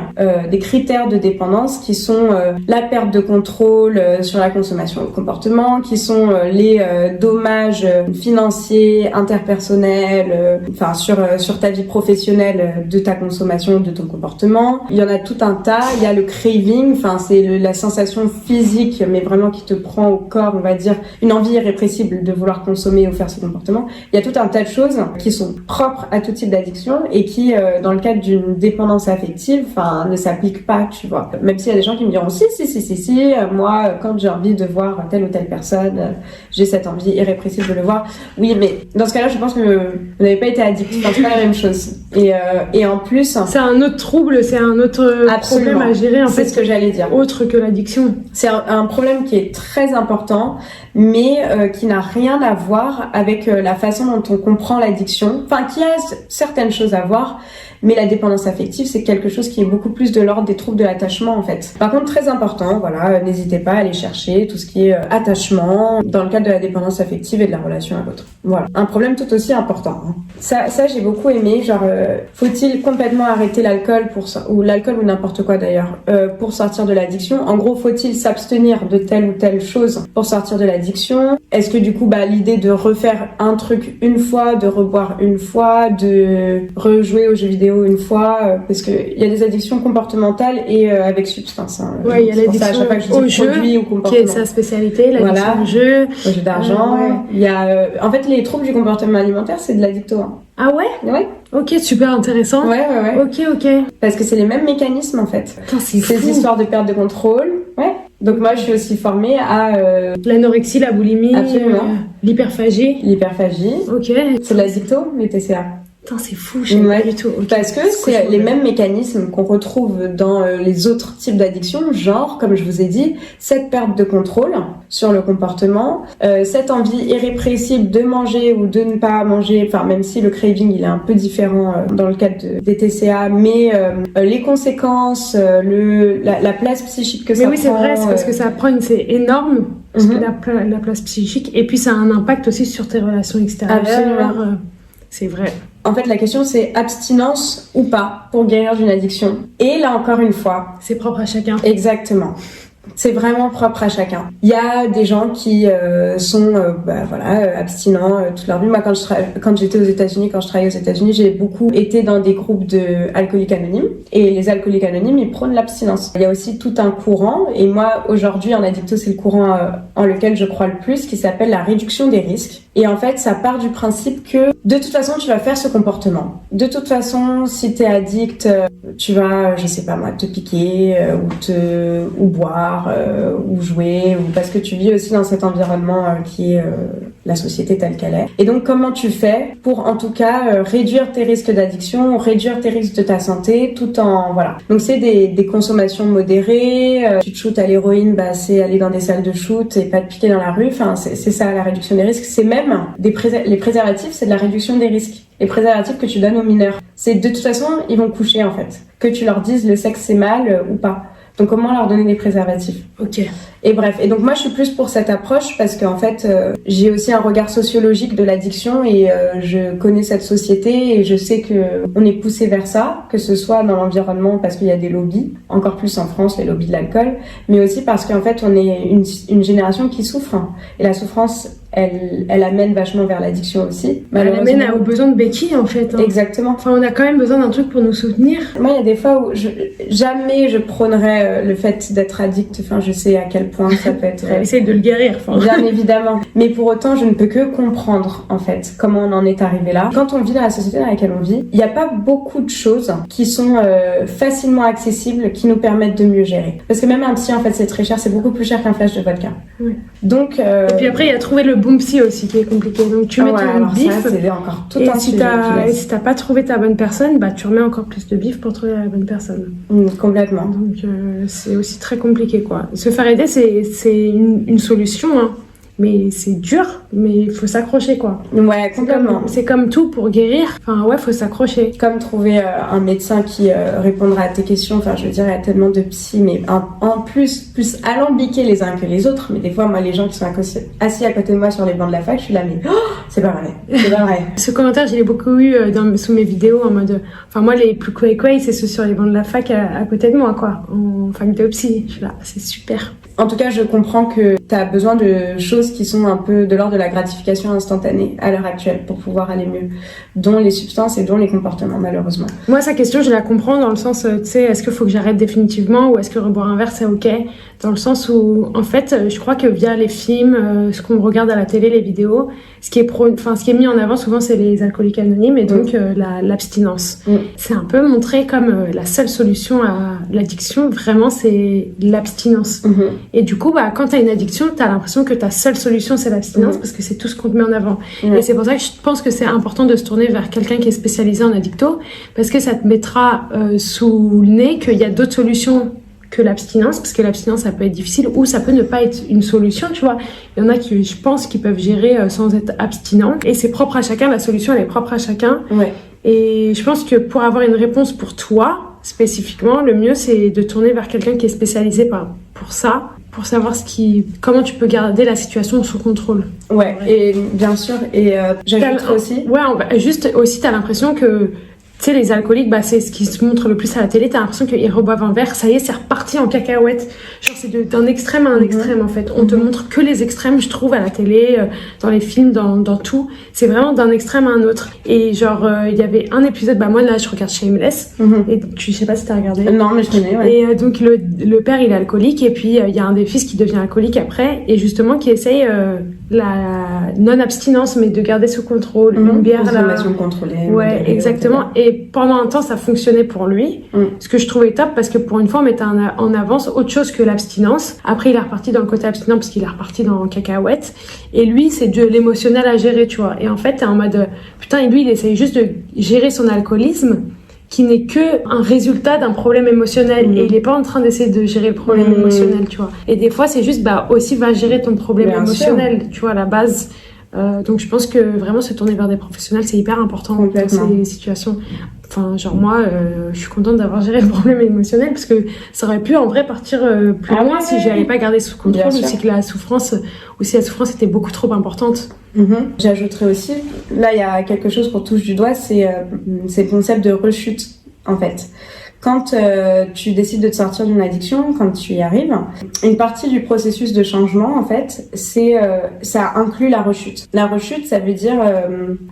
des critères de dépendance qui sont la perte de contrôle sur la consommation et le comportement, qui sont les dommages financiers, interpersonnels, sur ta vie professionnelle de ta consommation, de ton comportement. Il y en a tout un tas. Il y a le craving, c'est la sensation physique, mais vraiment qui te prend au corps, on va dire, une envie irrépressible de vouloir consommer ou faire ce comportement. Il y a tout un tas de choses qui sont propre à tout type d'addiction et qui, dans le cadre d'une dépendance affective, ne s'applique pas, tu vois. Même s'il y a des gens qui me diront si, moi, quand j'ai envie de voir telle ou telle personne, j'ai cette envie irrépressible de le voir. Oui, mais dans ce cas-là, je pense que vous n'avez pas été addict. C'est pas la même chose. Et en plus... C'est un autre trouble, c'est un autre problème à gérer, en fait. C'est ce que j'allais dire. Autre que l'addiction. C'est un problème qui est très important, mais qui n'a rien à voir avec la façon dont on comprend l'addiction. Qui a certaines choses à voir, mais la dépendance affective, c'est quelque chose qui est beaucoup plus de l'ordre des troubles de l'attachement, en fait. Par contre, très important, n'hésitez pas à aller chercher tout ce qui est attachement dans le cadre de la dépendance affective et de la relation à l'autre. Voilà. Un problème tout aussi important. Ça j'ai beaucoup aimé, faut-il complètement arrêter l'alcool ou n'importe quoi d'ailleurs, pour sortir de l'addiction? En gros, faut-il s'abstenir de telle ou telle chose pour sortir de l'addiction? Est-ce que du coup, l'idée de refaire un truc une fois, de reboire une fois, de rejouer aux jeux vidéo vidéo une fois, parce qu'il y a des addictions comportementales et avec substance. Hein. Ouais, il y a l'addiction au jeu, qui est sa spécialité, l'addiction au jeu d'argent. Il y a, en fait, les troubles du comportement alimentaire, c'est de l'addicto. Hein. Ah ouais? Ouais. Ok, super intéressant. Ouais. Ok. Parce que c'est les mêmes mécanismes, en fait. Putain, c'est ces histoires de perte de contrôle. Ouais. Donc moi, je suis aussi formée à... l'anorexie, la boulimie, l'hyperphagie. L'hyperphagie. Ok. C'est l'addicto, les TCA. Putain, c'est fou, je sais pas du tout. Okay. Parce que c'est les mêmes mécanismes qu'on retrouve dans les autres types d'addictions, genre, comme je vous ai dit, cette perte de contrôle sur le comportement, cette envie irrépressible de manger ou de ne pas manger, enfin même si le craving il est un peu différent dans le cadre des TCA, mais les conséquences, la place psychique que ça prend. Mais oui, c'est vrai, c'est parce que ça prend c'est énorme, parce que la place psychique, et puis ça a un impact aussi sur tes relations extérieures. Absolument. C'est vrai. En fait, la question, c'est abstinence ou pas pour guérir d'une addiction. Et là, encore une fois... C'est propre à chacun. Exactement. C'est vraiment propre à chacun. Il y a des gens qui sont abstinents toute leur vie. Moi, quand j'étais aux États-Unis, quand je travaillais aux États-Unis, j'ai beaucoup été dans des groupes de alcooliques anonymes. Et les alcooliques anonymes, ils prônent l'abstinence. Il y a aussi tout un courant. Et moi, aujourd'hui, en addicto, c'est le courant en lequel je crois le plus, qui s'appelle la réduction des risques. Et en fait, ça part du principe que de toute façon, tu vas faire ce comportement. De toute façon, si t'es addict, tu vas, je sais pas moi, te piquer ou boire ou jouer, ou parce que tu vis aussi dans cet environnement qui est la société telle qu'elle est. Et donc, comment tu fais pour, en tout cas, réduire tes risques d'addiction, réduire tes risques de ta santé, tout en, voilà. Donc, c'est des consommations modérées. Tu te shootes à l'héroïne, c'est aller dans des salles de shoot et pas te piquer dans la rue. Enfin, c'est ça, la réduction des risques. C'est même les préservatifs, c'est de la réduction des risques. Les préservatifs que tu donnes aux mineurs. C'est de toute façon, ils vont coucher, en fait. Que tu leur dises le sexe c'est mal ou pas. Donc, comment leur donner des préservatifs? Ok. Et bref. Et donc, moi, je suis plus pour cette approche parce qu'en fait, j'ai aussi un regard sociologique de l'addiction et je connais cette société et je sais que on est poussé vers ça, que ce soit dans l'environnement parce qu'il y a des lobbies, encore plus en France, les lobbies de l'alcool, mais aussi parce qu'en fait, on est une génération qui souffre. Et la souffrance, elle amène vachement vers l'addiction aussi. Elle amène au besoin de béquilles, en fait. Hein. Exactement. Enfin, on a quand même besoin d'un truc pour nous soutenir. Moi, il y a des fois où jamais je prônerais le fait d'être addict. Enfin, je sais à quel point ça peut être... Essaye de le guérir. Bien évidemment. Mais pour autant, je ne peux que comprendre, en fait, comment on en est arrivé là. Quand on vit dans la société dans laquelle on vit, il n'y a pas beaucoup de choses qui sont facilement accessibles, qui nous permettent de mieux gérer. Parce que même un psy, en fait, c'est très cher. C'est beaucoup plus cher qu'un flash de vodka. Oui. Donc... Et puis après, il y a trouvé le bon psy aussi qui est compliqué. Donc tu mets ton bif. Ça, c'est encore tout et un sujet. Et si t'as pas trouvé ta bonne personne, tu remets encore plus de bif pour trouver la bonne personne. Complètement. Donc c'est aussi très compliqué, quoi. Se faire aider, c'est une solution, hein. Mais c'est dur, mais il faut s'accrocher, quoi. Ouais, complètement. C'est comme tout pour guérir. Enfin, ouais, faut s'accrocher. Comme trouver un médecin qui répondra à tes questions. Enfin, je veux dire, il y a tellement de psy, mais en plus alambiqués les uns que les autres. Mais des fois, moi, les gens qui sont assis à côté de moi sur les bancs de la fac, je suis là, mais c'est pas vrai. C'est pas vrai. Ce commentaire, je l'ai beaucoup eu sous mes vidéos en mode... Enfin, moi, les plus quoi, c'est ceux sur les bancs de la fac à côté de moi, quoi. En fac de psy. Je suis là, c'est super. En tout cas, je comprends que tu as besoin de choses qui sont un peu de l'ordre de la gratification instantanée à l'heure actuelle pour pouvoir aller mieux, dont les substances et dont les comportements, malheureusement. Moi, sa question, je la comprends dans le sens, tu sais, est-ce qu'il faut que j'arrête définitivement ou est-ce que reboire un verre, c'est ok? Dans le sens où, en fait, je crois que via les films, ce qu'on regarde à la télé, les vidéos, ce qui est mis en avant souvent, c'est les alcooliques anonymes et donc l'abstinence. C'est un peu montré comme la seule solution à l'addiction, vraiment, c'est l'abstinence. Et du coup, quand t'as une addiction, t'as l'impression que ta seule solution, c'est l'abstinence parce que c'est tout ce qu'on te met en avant. Et c'est pour ça que je pense que c'est important de se tourner vers quelqu'un qui est spécialisé en addicto parce que ça te mettra sous le nez qu'il y a d'autres solutions que l'abstinence, parce que l'abstinence, ça peut être difficile ou ça peut ne pas être une solution, tu vois. Il y en a qui, je pense, qui peuvent gérer sans être abstinents. Et c'est propre à chacun, la solution, elle est propre à chacun. Ouais. Et je pense que pour avoir une réponse pour toi, spécifiquement, le mieux, c'est de tourner vers quelqu'un qui est spécialisé pour ça, pour savoir comment tu peux garder la situation sous contrôle. Ouais. Et bien sûr, et j'ajoute aussi... Ouais, juste aussi, t'as l'impression que tu sais, les alcooliques, bah, c'est ce qui se montre le plus à la télé. T'as l'impression qu'ils reboivent un verre, ça y est, c'est reparti en cacahuète. Genre, c'est d'un extrême à un extrême, en fait. On te montre que les extrêmes, je trouve, à la télé, dans les films, dans tout. C'est vraiment d'un extrême à un autre. Et genre, il y avait un épisode, bah, moi, là, je regarde Shameless. Et je sais pas si t'as regardé. Non, mais je connais, ouais. Et donc, le père, il est alcoolique. Et puis, il y a un des fils qui devient alcoolique après. Et justement, qui essaye la non-abstinence, mais de garder sous contrôle. Une bière, consommation contrôlée. Ouais, exactement. Et pendant un temps, ça fonctionnait pour lui. Ce que je trouvais top, parce que pour une fois, on mettait en avance autre chose que l'abstinence. Après, il est reparti dans le côté abstinent, parce qu'il est reparti dans cacahuète. Et lui, c'est de l'émotionnel à gérer, tu vois. Et en fait, t'es en mode, putain, lui, il essaye juste de gérer son alcoolisme, qui n'est que un résultat d'un problème émotionnel. Et il est pas en train d'essayer de gérer le problème émotionnel, tu vois. Et des fois, c'est juste, bah, aussi, va gérer ton problème émotionnel, tu vois, à la base. Donc je pense que vraiment se tourner vers des professionnels, c'est hyper important dans ces situations. Enfin, genre moi, je suis contente d'avoir géré le problème émotionnel, parce que ça aurait pu en vrai partir plus loin si j'avais pas gardé sous contrôle, ou si la souffrance était beaucoup trop importante. J'ajouterais aussi, là il y a quelque chose qu'on touche du doigt, c'est le concept de rechute en fait. Quand tu décides de te sortir d'une addiction, quand tu y arrives, une partie du processus de changement, en fait, ça inclut la rechute. La rechute, ça veut dire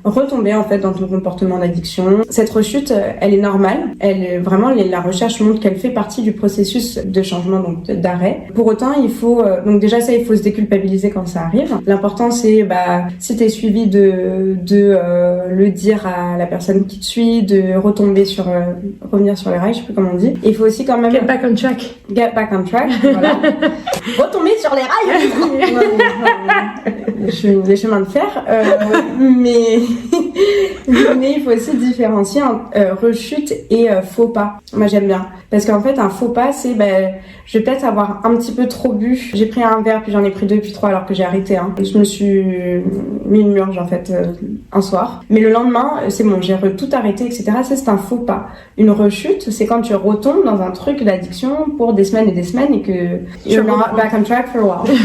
retomber en fait dans ton comportement d'addiction. Cette rechute, elle est normale. La recherche montre qu'elle fait partie du processus de changement, donc d'arrêt. Pour autant, il faut donc déjà ça, il faut se déculpabiliser quand ça arrive. L'important, c'est si t'es suivi de le dire à la personne qui te suit, de revenir sur les rails. Je sais plus comment on dit. Il faut aussi quand même... Get back on track. Get back on track, voilà. Retomber sur les rails. Les chemins de fer. Mais il faut aussi différencier rechute et faux pas. Moi, j'aime bien. Parce qu'en fait, un faux pas, c'est... je vais peut-être avoir un petit peu trop bu. J'ai pris un verre, puis j'en ai pris 2, puis 3, alors que j'ai arrêté. Je me suis mis une murge, en fait, un soir. Mais le lendemain, c'est bon, j'ai tout arrêté, etc. Ça, c'est un faux pas. Une rechute, c'est quand tu retombes dans un truc d'addiction pour des semaines et des semaines et que you're not back on track for a while.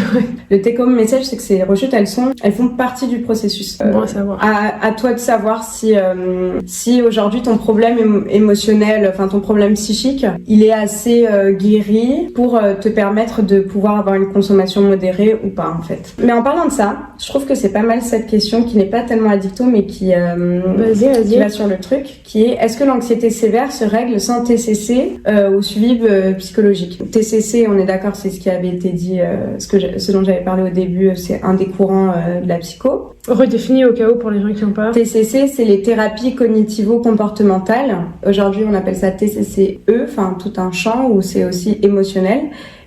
Le take-home message, c'est que ces rechutes, elles font partie du processus. Bon à savoir. À toi de savoir si aujourd'hui ton problème émotionnel, enfin ton problème psychique, il est assez guéri pour te permettre de pouvoir avoir une consommation modérée ou pas en fait. Mais en parlant de ça, je trouve que c'est pas mal cette question qui n'est pas tellement addicto mais qui va sur le truc, qui est est-ce que l'anxiété sévère se règle sans TCC ou suivi psychologique. TCC, on est d'accord, c'est ce qui avait été dit, ce dont j'avais parlé au début, c'est un des courants de la psycho. Redéfini au cas où pour les gens qui ont peur. TCC, c'est les thérapies cognitivo-comportementales. Aujourd'hui, on appelle ça TCCE, enfin tout un champ où c'est aussi émotionnel.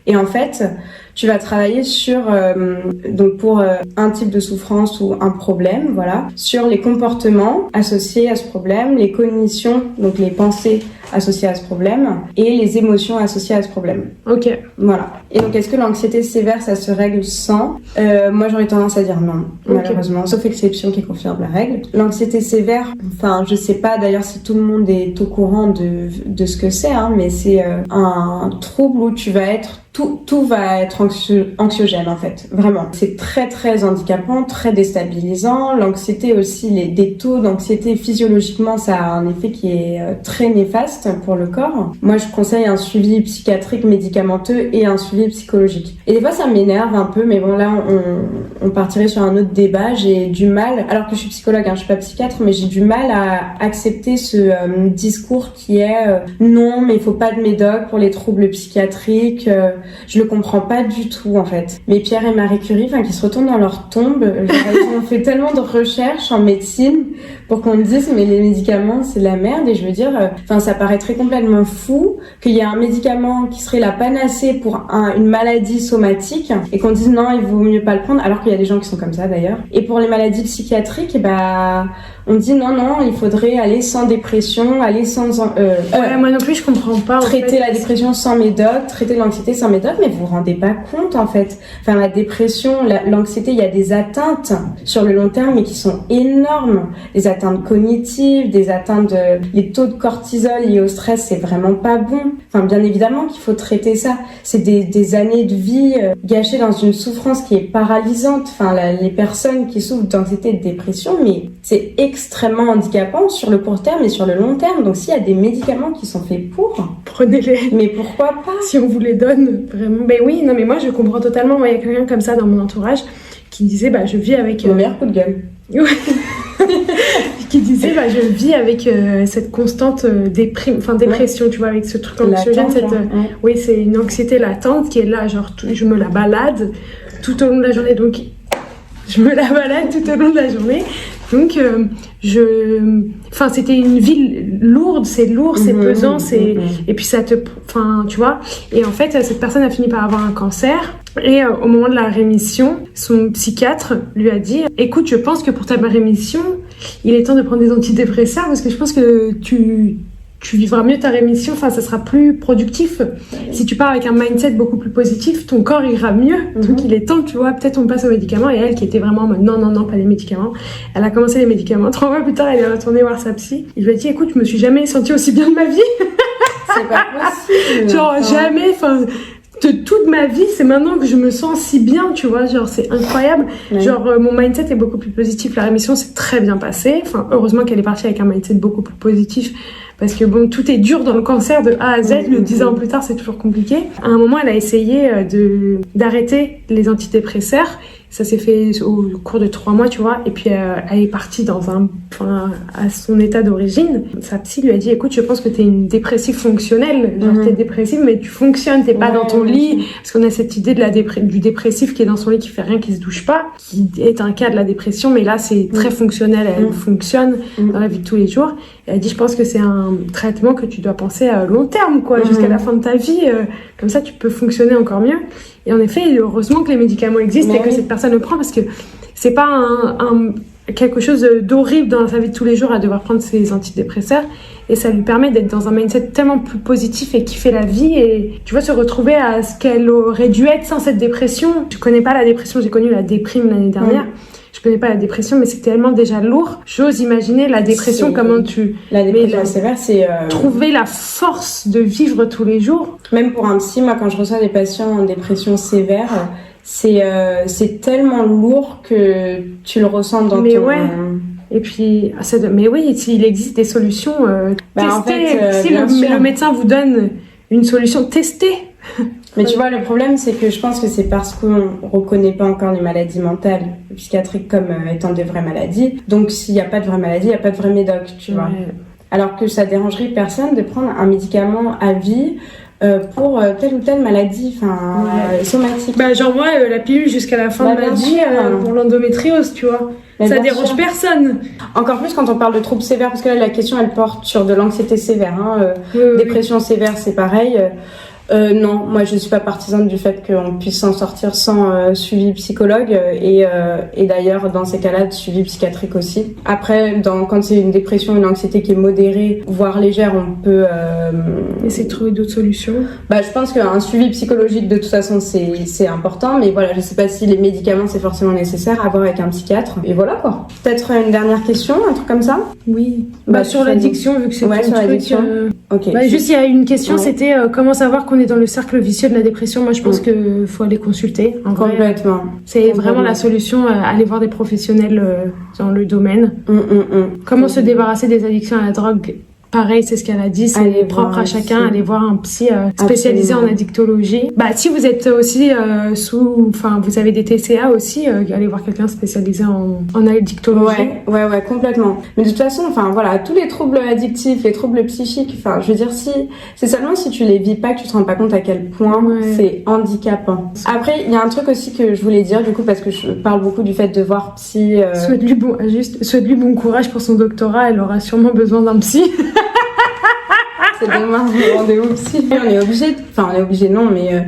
Et en fait, tu vas travailler sur, donc pour un type de souffrance ou un problème, voilà, sur les comportements associés à ce problème, les cognitions, donc les pensées associées à ce problème, et les émotions associées à ce problème. Ok. Voilà. Et donc, est-ce que l'anxiété sévère, ça se règle sans ? Moi, j'aurais tendance à dire non, malheureusement, sauf exception qui confirme la règle. L'anxiété sévère, enfin, je sais pas d'ailleurs si tout le monde est au courant de ce que c'est, mais c'est un trouble où tu vas être tout va être anxiogène en fait, vraiment. C'est très très handicapant, très déstabilisant. L'anxiété aussi, des taux d'anxiété physiologiquement, ça a un effet qui est très néfaste pour le corps. Moi, je conseille un suivi psychiatrique médicamenteux et un suivi psychologique. Et des fois, ça m'énerve un peu, mais bon là, on partirait sur un autre débat. J'ai du mal, alors que je suis psychologue, je suis pas psychiatre, mais j'ai du mal à accepter ce discours qui est non, mais il faut pas de médoc pour les troubles psychiatriques. Je le comprends pas du tout en fait. Mais Pierre et Marie Curie, qui se retournent dans leur tombe, ils ont fait tellement de recherches en médecine pour qu'on dise mais les médicaments c'est de la merde, et je veux dire, ça paraîtrait complètement fou qu'il y ait un médicament qui serait la panacée pour une maladie somatique et qu'on dise non, il vaut mieux pas le prendre, alors qu'il y a des gens qui sont comme ça d'ailleurs. Et pour les maladies psychiatriques, on dit non, il faudrait aller sans dépression, aller sans... moi non plus, je comprends pas. Traiter la dépression sans médoc, traiter l'anxiété sans médoc, mais vous vous rendez pas compte en fait. La dépression, l'anxiété, il y a des atteintes sur le long terme mais qui sont énormes. Des atteintes cognitives, des atteintes les taux de cortisol liés liées au stress, c'est vraiment pas bon. Enfin, bien évidemment qu'il faut traiter ça. C'est des années de vie gâchées dans une souffrance qui est paralysante. Enfin, les personnes qui souffrent d'anxiété et de dépression, mais c'est extrêmement handicapant sur le court terme et sur le long terme. Donc, s'il y a des médicaments qui sont faits pour, prenez-les. Mais pourquoi pas? Si on vous les donne, vraiment. Ben oui, non, mais moi, je comprends totalement. Moi, il y a quelqu'un comme ça dans mon entourage qui disait, je vis avec... Mon meilleur coup de gueule. Qui disait je vis avec cette constante dépression, tu vois, avec ce truc anxiogène, oui, c'est une anxiété latente qui est là, genre je me la balade tout au long de la journée, donc je me la balade tout au long de la journée, donc c'était une vie lourde, c'est lourd, c'est pesant, et puis ça tu vois, et en fait cette personne a fini par avoir un cancer. Et au moment de la rémission, son psychiatre lui a dit « Écoute, je pense que pour ta rémission, il est temps de prendre des antidépresseurs parce que je pense que tu vivras mieux ta rémission, ça sera plus productif. Si tu pars avec un mindset beaucoup plus positif, ton corps ira mieux. Donc il est temps, tu vois, peut-être on passe aux médicaments. » Et elle qui était vraiment en mode « Non, pas les médicaments. » Elle a commencé les médicaments. 3 mois plus tard, elle est retournée voir sa psy. Il lui a dit « Écoute, je me suis jamais sentie aussi bien de ma vie. » C'est pas possible. Genre jamais, de toute ma vie, c'est maintenant que je me sens si bien, tu vois, genre c'est incroyable. Oui. Genre mon mindset est beaucoup plus positif, la rémission s'est très bien passée. Enfin, heureusement qu'elle est partie avec un mindset beaucoup plus positif parce que bon, tout est dur dans le cancer de A à Z, le 10 ans plus tard, c'est toujours compliqué. À un moment, elle a essayé d'arrêter les antidépresseurs. Ça s'est fait au cours de 3 mois, tu vois, et puis elle est partie à son état d'origine. Sa psy lui a dit, écoute, je pense que t'es une dépressive fonctionnelle, genre t'es dépressive, mais tu fonctionnes, t'es pas dans ton lit, parce qu'on a cette idée de du dépressif qui est dans son lit, qui fait rien, qui se douche pas, qui est un cas de la dépression, mais là c'est très fonctionnel, elle fonctionne dans la vie de tous les jours. Et elle dit, je pense que c'est un traitement que tu dois penser à long terme, quoi, jusqu'à la fin de ta vie, comme ça tu peux fonctionner encore mieux. Et en effet, heureusement que les médicaments existent et que cette personne le prend parce que c'est pas quelque chose d'horrible dans sa vie de tous les jours à devoir prendre ses antidépresseurs et ça lui permet d'être dans un mindset tellement plus positif et kiffer la vie et tu vois se retrouver à ce qu'elle aurait dû être sans cette dépression. Je connais pas la dépression, j'ai connu la déprime l'année dernière. Je connais pas la dépression, mais c'est tellement déjà lourd. J'ose imaginer la dépression, comment tu... La dépression sévère, c'est... Trouver la force de vivre tous les jours. Même pour un psy, moi, quand je reçois des patients en dépression sévère, c'est tellement lourd que tu le ressens dans ton... Ouais. Et puis, mais oui, s'il existe des solutions, testez. En fait, si le médecin vous donne une solution, testez. Mais tu vois, le problème, c'est que je pense que c'est parce qu'on reconnaît pas encore les maladies mentales psychiatriques comme étant des vraies maladies. Donc, s'il n'y a pas de vraies maladies, il n'y a pas de vrai médoc, tu vois. Alors que ça dérangerait personne de prendre un médicament à vie pour telle ou telle maladie somatique. Genre moi, la pilule jusqu'à la fin de ma vie pour l'endométriose, tu vois. Mais ça dérange personne. Encore plus quand on parle de troubles sévères, parce que là, la question, elle porte sur de l'anxiété sévère. Dépression sévère, c'est pareil. Non, moi je suis pas partisane du fait qu'on puisse s'en sortir sans suivi psychologue et d'ailleurs dans ces cas-là de suivi psychiatrique aussi. Après, quand c'est une dépression, une anxiété qui est modérée, voire légère, on peut essayer de trouver d'autres solutions. Je pense qu'un suivi psychologique de toute façon c'est important, mais voilà, je sais pas si les médicaments c'est forcément nécessaire à voir avec un psychiatre. Et voilà quoi. Peut-être une dernière question, un truc comme ça. Oui. Sur l'addiction, vu que c'est sur l'addiction. Ok. Juste il y a une question, c'était comment savoir qu'on est dans le cercle vicieux de la dépression. Moi je pense que faut aller consulter. Complètement. C'est vraiment la solution, aller voir des professionnels dans le domaine. Comment se débarrasser des addictions à la drogue. Pareil, c'est ce qu'elle a dit, c'est propre à chacun, aller voir un psy spécialisé en addictologie. Si vous êtes aussi vous avez des TCA aussi, allez voir quelqu'un spécialisé en addictologie. Ouais, complètement. Mais de toute façon, tous les troubles addictifs, les troubles psychiques, je veux dire, c'est seulement si tu les vis pas que tu te rends pas compte à quel point c'est handicapant. Après, il y a un truc aussi que je voulais dire, du coup, parce que je parle beaucoup du fait de voir psy. Souhaite-lui bon courage pour son doctorat, elle aura sûrement besoin d'un psy. C'est demain, rendez-vous psy. On est obligé, non, mais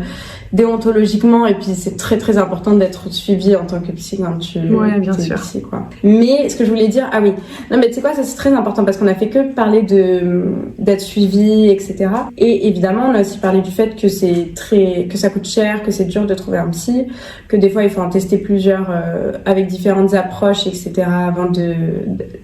déontologiquement, et puis c'est très très important d'être suivi en tant que psy quand tu bien sûr. psy, quoi. Mais ce que je voulais dire, ah oui, non mais tu sais quoi, ça c'est très important parce qu'on a fait que parler d'être suivi, etc. Et évidemment, on a aussi parlé du fait que que ça coûte cher, que c'est dur de trouver un psy, que des fois il faut en tester plusieurs avec différentes approches, etc.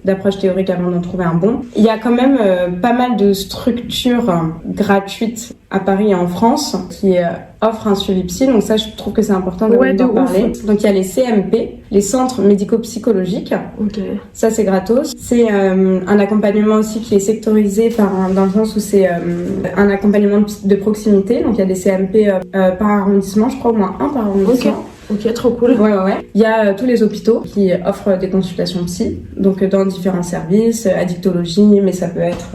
d'approches théoriques avant d'en trouver un bon. Il y a quand même pas mal de structures gratuites à Paris et en France qui offrent un suivi psy, donc ça je trouve que c'est important d'en parler. Donc il y a les CMP, les centres médico-psychologiques. Ça c'est gratos. C'est un accompagnement aussi qui est sectorisé dans le sens où c'est un accompagnement de proximité, donc il y a des CMP par arrondissement, je crois au moins un par arrondissement. Ok, trop cool. Ouais. Il y a tous les hôpitaux qui offrent des consultations psy, donc dans différents services, addictologie, mais ça peut être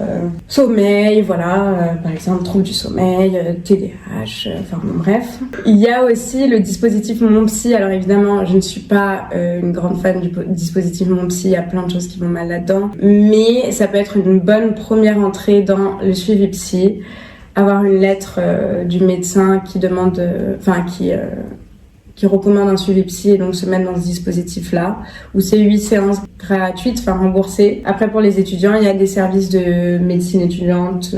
sommeil, par exemple trouble du sommeil, TDAH, bref. Il y a aussi le dispositif Mon Psy. Alors évidemment, je ne suis pas une grande fan du dispositif Mon Psy, il y a plein de choses qui vont mal là-dedans, mais ça peut être une bonne première entrée dans le suivi psy, avoir une lettre du médecin qui demande, qui recommande un suivi psy et donc se mettre dans ce dispositif-là, où c'est 8 séances gratuites, remboursées. Après, pour les étudiants, il y a des services de médecine étudiante,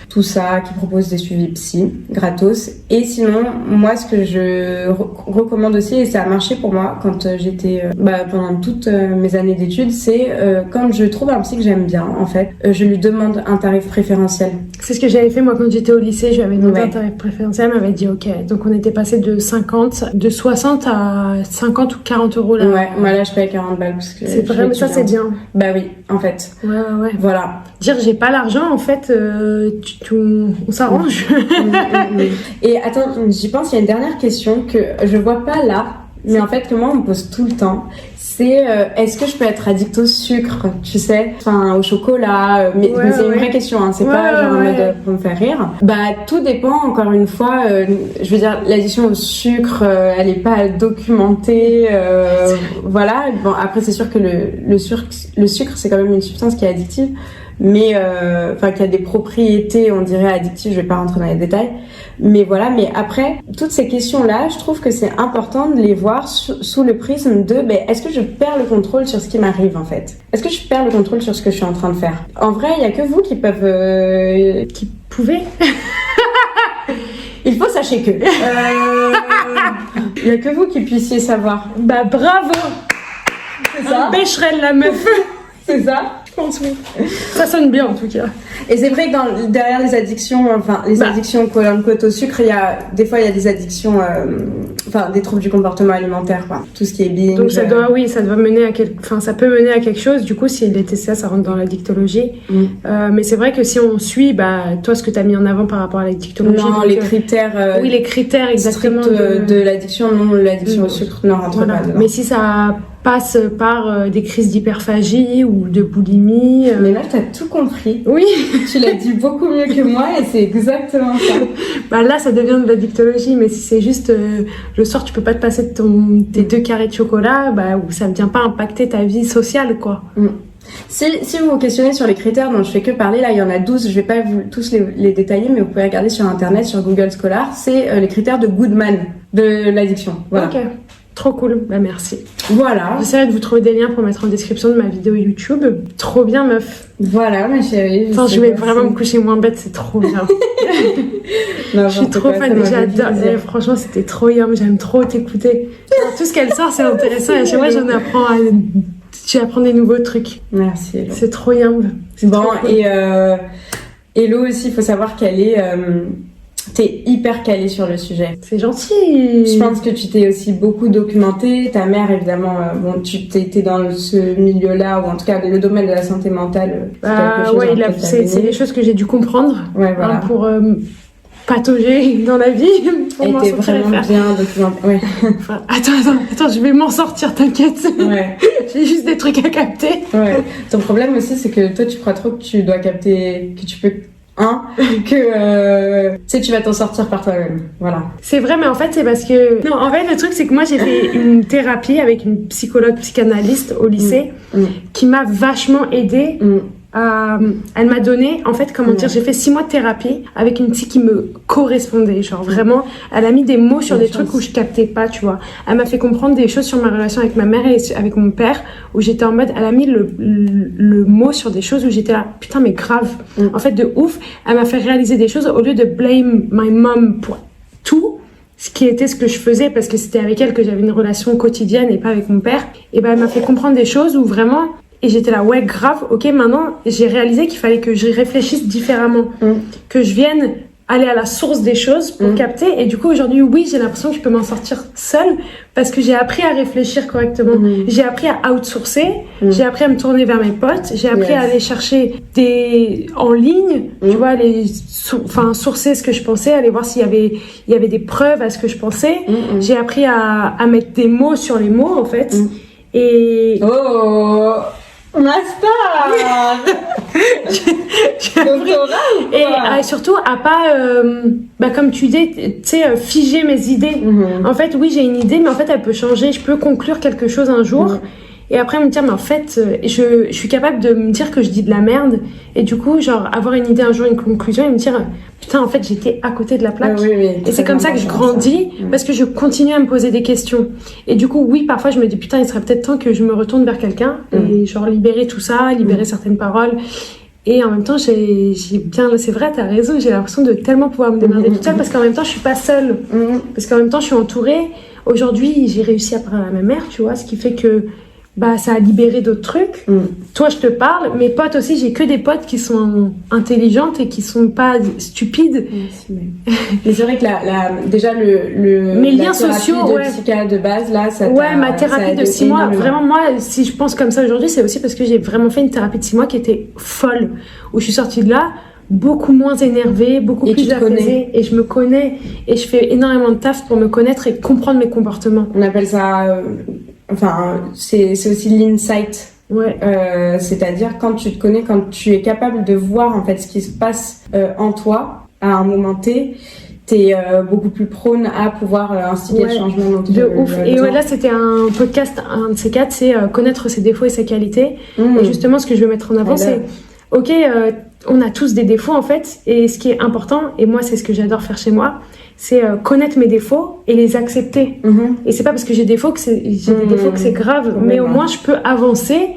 tout ça, qui proposent des suivis psy, gratos. Et sinon, moi, ce que je recommande aussi, et ça a marché pour moi quand j'étais, pendant toutes mes années d'études, c'est quand je trouve un psy que j'aime bien, en fait, je lui demande un tarif préférentiel. C'est ce que j'avais fait moi quand j'étais au lycée, je lui avais demandé un tarif préférentiel, elle m'avait dit ok. Donc on était passé de 60 à 50 ou 40 euros là. Ouais, moi là je paye 40 balles parce que c'est vraiment ça, c'est bien. Bah oui, en fait. Ouais. Voilà. Dire j'ai pas l'argent, en fait, on s'arrange. Et attends, j'y pense, il y a une dernière question que je vois pas là, mais en fait que moi on me pose tout le temps. C'est est-ce que je peux être addict au sucre, tu sais, au chocolat, mais c'est une vraie question, hein, c'est pas genre en mode pour me faire rire. Tout dépend, encore une fois, je veux dire, l'addiction au sucre, elle est pas documentée, voilà. Bon, après c'est sûr que le sucre c'est quand même une substance qui est addictive, mais qui a des propriétés, on dirait addictives, je vais pas rentrer dans les détails. Mais voilà, mais après, toutes ces questions-là, je trouve que c'est important de les voir sous le prisme de est-ce que je perds le contrôle sur ce qui m'arrive, en fait? Est-ce que je perds le contrôle sur ce que je suis en train de faire? En vrai, il y a que vous qui peuvent... Qui pouvez Il faut sachez que... Il y a que vous qui puissiez savoir. Bravo. C'est ça. Bécherel, la meuf. C'est ça. Je pense, oui. Ça sonne bien, en tout cas. Et c'est vrai que derrière les addictions, addictions côte au sucre, des fois il y a des addictions, des troubles du comportement alimentaire, quoi. Tout ce qui est binge. Donc ça doit mener à ça peut mener à quelque chose. Du coup, si les TCA, ça rentre dans l'addictologie. Mais c'est vrai que si on suit, toi, ce que tu as mis en avant par rapport à l'addictologie. Non, les critères. Oui, les critères exactement de l'addiction, non, l'addiction au sucre ne rentre pas dedans. Mais si ça passe par des crises d'hyperphagie ou de boulimie. Mais là, t'as tout compris. Oui. Tu l'as dit beaucoup mieux que moi et c'est exactement ça. Là, ça devient de l'addictologie, mais si c'est juste le soir, tu peux pas te passer tes 2 carrés de chocolat, où ça ne vient pas impacter ta vie sociale, quoi. Si vous vous questionnez sur les critères dont je fais que parler, là il y en a 12, je vais pas tous les détailler, mais vous pouvez regarder sur internet, sur Google Scholar, c'est les critères de Goodman de l'addiction. Voilà. Ok. Trop cool, merci. Voilà. J'essaierai de vous trouver des liens pour mettre en description de ma vidéo YouTube. Trop bien, meuf. Voilà, ma chérie. Je vais vraiment me coucher moins bête, c'est trop bien. Je suis trop fan, j'adore. Franchement, c'était trop yum, j'aime trop t'écouter. Tout ce qu'elle sort, c'est intéressant. Et à chaque fois, j'apprends des nouveaux trucs. Merci, Hello. C'est trop yum. Bon, cool. Et Hello aussi, il faut savoir qu'elle est... T'es hyper calée sur le sujet. C'est gentil. Je pense que tu t'es aussi beaucoup documentée. Ta mère, évidemment, tu t'es dans ce milieu-là, ou en tout cas le domaine de la santé mentale. C'est des choses que j'ai dû comprendre pour patauger dans la vie. Elle était vraiment bien documentée. Ouais. Attends, je vais m'en sortir, t'inquiète. Ouais. J'ai juste des trucs à capter. Ouais. Ton problème aussi, c'est que toi, tu crois trop que tu dois capter, que tu peux... tu vas t'en sortir par toi-même. Voilà. C'est vrai, mais en fait, c'est parce que... Non, en fait, le truc, c'est que moi, j'ai fait une thérapie avec une psychanalyste au lycée qui m'a vachement aidée elle m'a donné, en fait, comment dire, j'ai fait 6 mois de thérapie avec une psy qui me correspondait, genre vraiment, elle a mis des mots sur des trucs où je captais pas, tu vois. Elle m'a fait comprendre des choses sur ma relation avec ma mère et avec mon père, où j'étais en mode, elle a mis le mot sur des choses où j'étais là, putain, mais grave. En fait, de ouf, elle m'a fait réaliser des choses au lieu de blame my mom pour tout, ce qui était ce que je faisais parce que c'était avec elle que j'avais une relation quotidienne et pas avec mon père. Et ben, elle m'a fait comprendre des choses où vraiment, et j'étais là, ouais, grave, ok, maintenant, j'ai réalisé qu'il fallait que je réfléchisse différemment. Que je vienne aller à la source des choses pour capter. Et du coup, aujourd'hui, oui, j'ai l'impression que je peux m'en sortir seule parce que j'ai appris à réfléchir correctement. J'ai appris à outsourcer. J'ai appris à me tourner vers mes potes. J'ai appris à aller chercher en ligne, tu vois, sourcer ce que je pensais, aller voir s'il y avait des preuves à ce que je pensais. J'ai appris à mettre des mots sur les mots, en fait. Et... Oh, master. Et surtout à pas comme tu dis, tu sais, figer mes idées. En fait, oui, j'ai une idée, mais en fait elle peut changer. Je peux conclure quelque chose un jour et après me dire, mais en fait je suis capable de me dire que je dis de la merde, et du coup genre avoir une idée un jour, une conclusion, et me dire, putain, en fait j'étais à côté de la plaque. Et c'est comme ça que je grandis, parce que je continue à me poser des questions. Et du coup, oui, parfois je me dis, putain, il serait peut-être temps que je me retourne vers quelqu'un et genre libérer tout ça, libérer certaines paroles. Et en même temps, c'est vrai, t'as raison, j'ai l'impression de tellement pouvoir me démerder toute seule, parce qu'en même temps je suis pas seule, parce qu'en même temps je suis entourée. Aujourd'hui j'ai réussi à parler à ma mère, tu vois, ce qui fait que ça a libéré d'autres trucs. Toi, je te parle. Mes potes aussi, j'ai que des potes qui sont intelligentes et qui sont pas stupides. Mais c'est vrai que déjà mes liens sociaux, psychiatre de base, là, ça ma thérapie de 6 mois, vraiment, moi, si je pense comme ça aujourd'hui, c'est aussi parce que j'ai vraiment fait une thérapie de 6 mois qui était folle, où je suis sortie de là beaucoup moins énervée, beaucoup plus apaisée, et je me connais, et je fais énormément de taf pour me connaître et comprendre mes comportements. On appelle ça... c'est aussi l'insight. C'est-à-dire quand tu te connais, quand tu es capable de voir en fait ce qui se passe en toi à un moment T, t'es beaucoup plus prône à pouvoir instiller le changement. De ouf. Et là, c'était un podcast, un de ces 4, c'est connaître ses défauts et ses qualités. Et justement, ce que je veux mettre en avant, c'est ok, on a tous des défauts en fait, et ce qui est important, et moi c'est ce que j'adore faire chez moi, c'est connaître mes défauts et les accepter. Et c'est pas parce que j'ai des défauts que c'est grave, mais au moins je peux avancer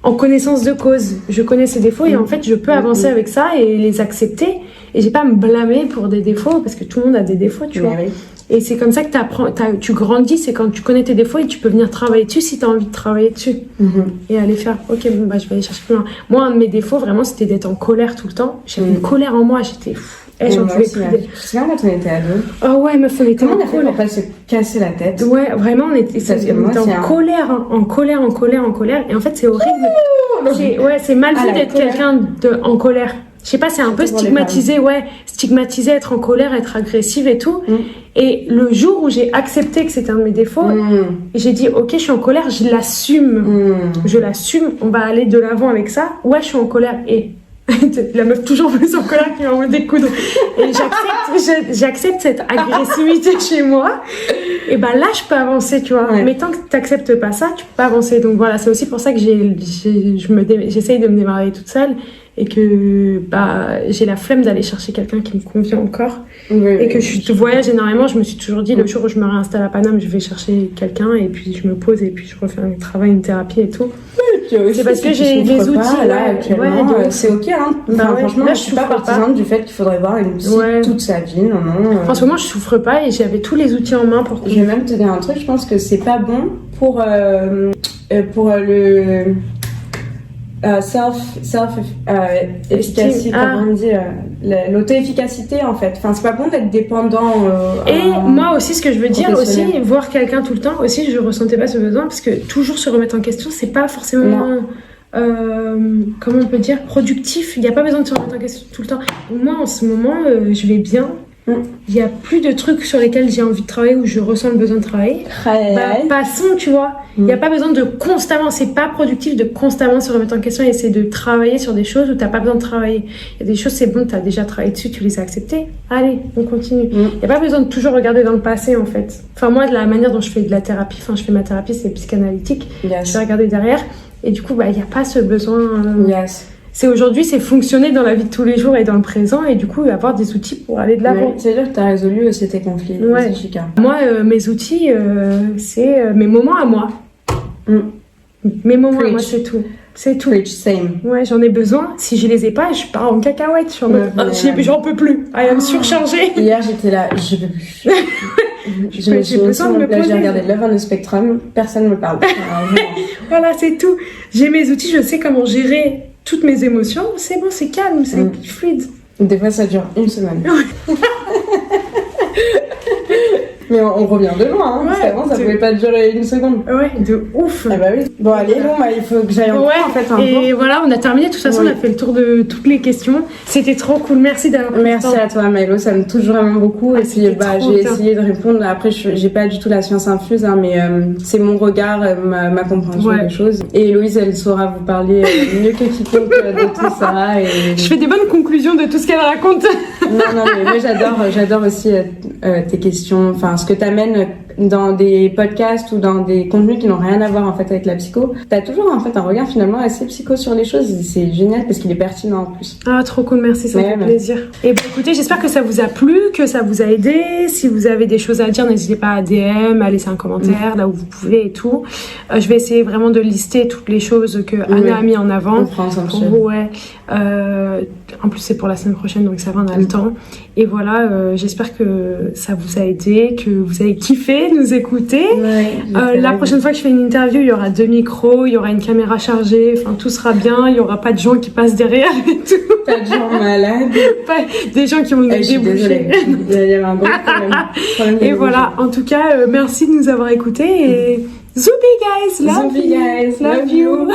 en connaissance de cause. Je connais ces défauts et en fait je peux avancer avec ça et les accepter, et j'ai pas à me blâmer pour des défauts, parce que tout le monde a des défauts, tu vois. Et c'est comme ça que tu grandis, c'est quand tu connais tes défauts et tu peux venir travailler dessus si tu as envie de travailler dessus. Et aller faire, ok, je vais aller chercher plus loin. Moi, un de mes défauts, vraiment, c'était d'être en colère tout le temps. J'avais une colère en moi, j'étais j'en pouvais plus. Tu te souviens quand on était ados? Oh ouais, meuf, on était en colère. Comment on a fait pour pas se casser la tête? Ouais, vraiment, on était en colère. Et en fait, c'est horrible. C'est mal vu d'être quelqu'un en colère. Je sais pas, c'est un peu stigmatisé, stigmatiser, être en colère, être agressive et tout. Et le jour où j'ai accepté que c'était un de mes défauts, j'ai dit, ok, je suis en colère, je l'assume, on va aller de l'avant avec ça. Ouais, je suis en colère. Et la meuf toujours plus en colère qui m'envoie des coups. Et j'accepte cette agressivité chez moi. Et là, je peux avancer, tu vois. Mais tant que t'acceptes pas ça, tu peux pas avancer. Donc voilà, c'est aussi pour ça que j'essaye de me démarrer toute seule. Et que j'ai la flemme d'aller chercher quelqu'un qui me convient encore. Et que je voyage énormément. Je me suis toujours dit, le jour où je me réinstalle à Paname, je vais chercher quelqu'un, et puis je me pose, et puis je refais un travail, une thérapie et tout. C'est parce que j'ai des outils là actuellement. C'est ok, hein. Franchement, là, je suis pas partisane du fait qu'il faudrait voir une psy toute sa vie. Non. En ce moment, je souffre pas, et j'avais tous les outils en main pour. Je vais même te dire un truc. Je pense que c'est pas bon pour le self-efficacité, comment on dit, l'auto-efficacité en fait. Enfin, c'est pas bon d'être dépendant. Et moi aussi, ce que je veux dire aussi, voir quelqu'un tout le temps, aussi, je ressentais pas ce besoin, parce que toujours se remettre en question, c'est pas forcément, comment on peut dire, productif. Il n'y a pas besoin de se remettre en question tout le temps. Moi, en ce moment, je vais bien. Il n'y a plus de trucs sur lesquels j'ai envie de travailler, où je ressens le besoin de travailler. Passons, tu vois. Il n'y a pas besoin de constamment, c'est pas productif de constamment se remettre en question et essayer de travailler sur des choses où tu n'as pas besoin de travailler. Il y a des choses, c'est bon, tu as déjà travaillé dessus, tu les as acceptées. Allez, on continue. Il n'y a pas besoin de toujours regarder dans le passé, en fait. Enfin, moi, de la manière dont je fais de la thérapie, je fais ma thérapie, c'est psychanalytique. Je vais regarder derrière. Et du coup, il n'y a pas ce besoin. C'est aujourd'hui, c'est fonctionner dans la vie de tous les jours et dans le présent, et du coup avoir des outils pour aller de l'avant. C'est-à-dire que tu as résolu aussi tes conflits, ouais. Moi, mes outils, c'est mes moments à moi. Mes moments à moi, c'est tout. C'est tout. Preach, same. Ouais, j'en ai besoin. Si je les ai pas, je pars en cacahuète. Je suis en mode, j'en peux plus. I am surchargée. Hier, j'étais là, je peux plus. J'ai besoin de me poser. J'ai regardé Love on the Spectrum, personne ne me parle. Voilà, c'est tout. J'ai mes outils, je sais comment gérer toutes mes émotions. C'est bon, c'est calme, c'est fluide. Des fois, ça dure une semaine. Mais on revient de loin, hein, parce qu'avant ça pouvait pas durer une seconde. Ouais, de ouf. Ah bah oui. Bon allez, il faut que j'aille en fait. Et voilà, on a terminé. De toute façon, on a fait le tour de toutes les questions. C'était trop cool. Merci d'avoir pris le temps. Merci à toi, Maëlo. Ça me touche vraiment beaucoup. Et puis j'ai essayé de répondre. Après, j'ai pas du tout la science infuse, hein, mais c'est mon regard, ma compréhension des choses. Et Héloïse, elle saura vous parler mieux que quiconque de tout ça. Et... Je fais des bonnes conclusions de tout ce qu'elle raconte. Non, mais moi j'adore aussi tes questions. Enfin, ce que tu amènes dans des podcasts ou dans des contenus qui n'ont rien à voir en fait avec la psycho. Tu as toujours en fait un regard finalement assez psycho sur les choses. C'est génial parce qu'il est pertinent en plus. Ah, trop cool, merci, ça me fait plaisir. Et bon, écoutez, j'espère que ça vous a plu, que ça vous a aidé. Si vous avez des choses à dire, n'hésitez pas à DM, à laisser un commentaire là où vous pouvez et tout. Je vais essayer vraiment de lister toutes les choses que Anna a mis en avant. Pour vous, en plus, c'est pour la semaine prochaine, donc ça va, on a le temps. Et voilà, j'espère que ça vous a aidé, que vous avez kiffé nous écouter. La prochaine fois que je fais une interview, il y aura 2 micros, il y aura une caméra chargée, enfin tout sera bien, il y aura pas de gens qui passent derrière et tout. Pas de gens malades. Pas des gens qui ont le nez bouché. Il y a un gros problème. Et voilà, en tout cas, merci de nous avoir écoutés et Zoubi guys, love you.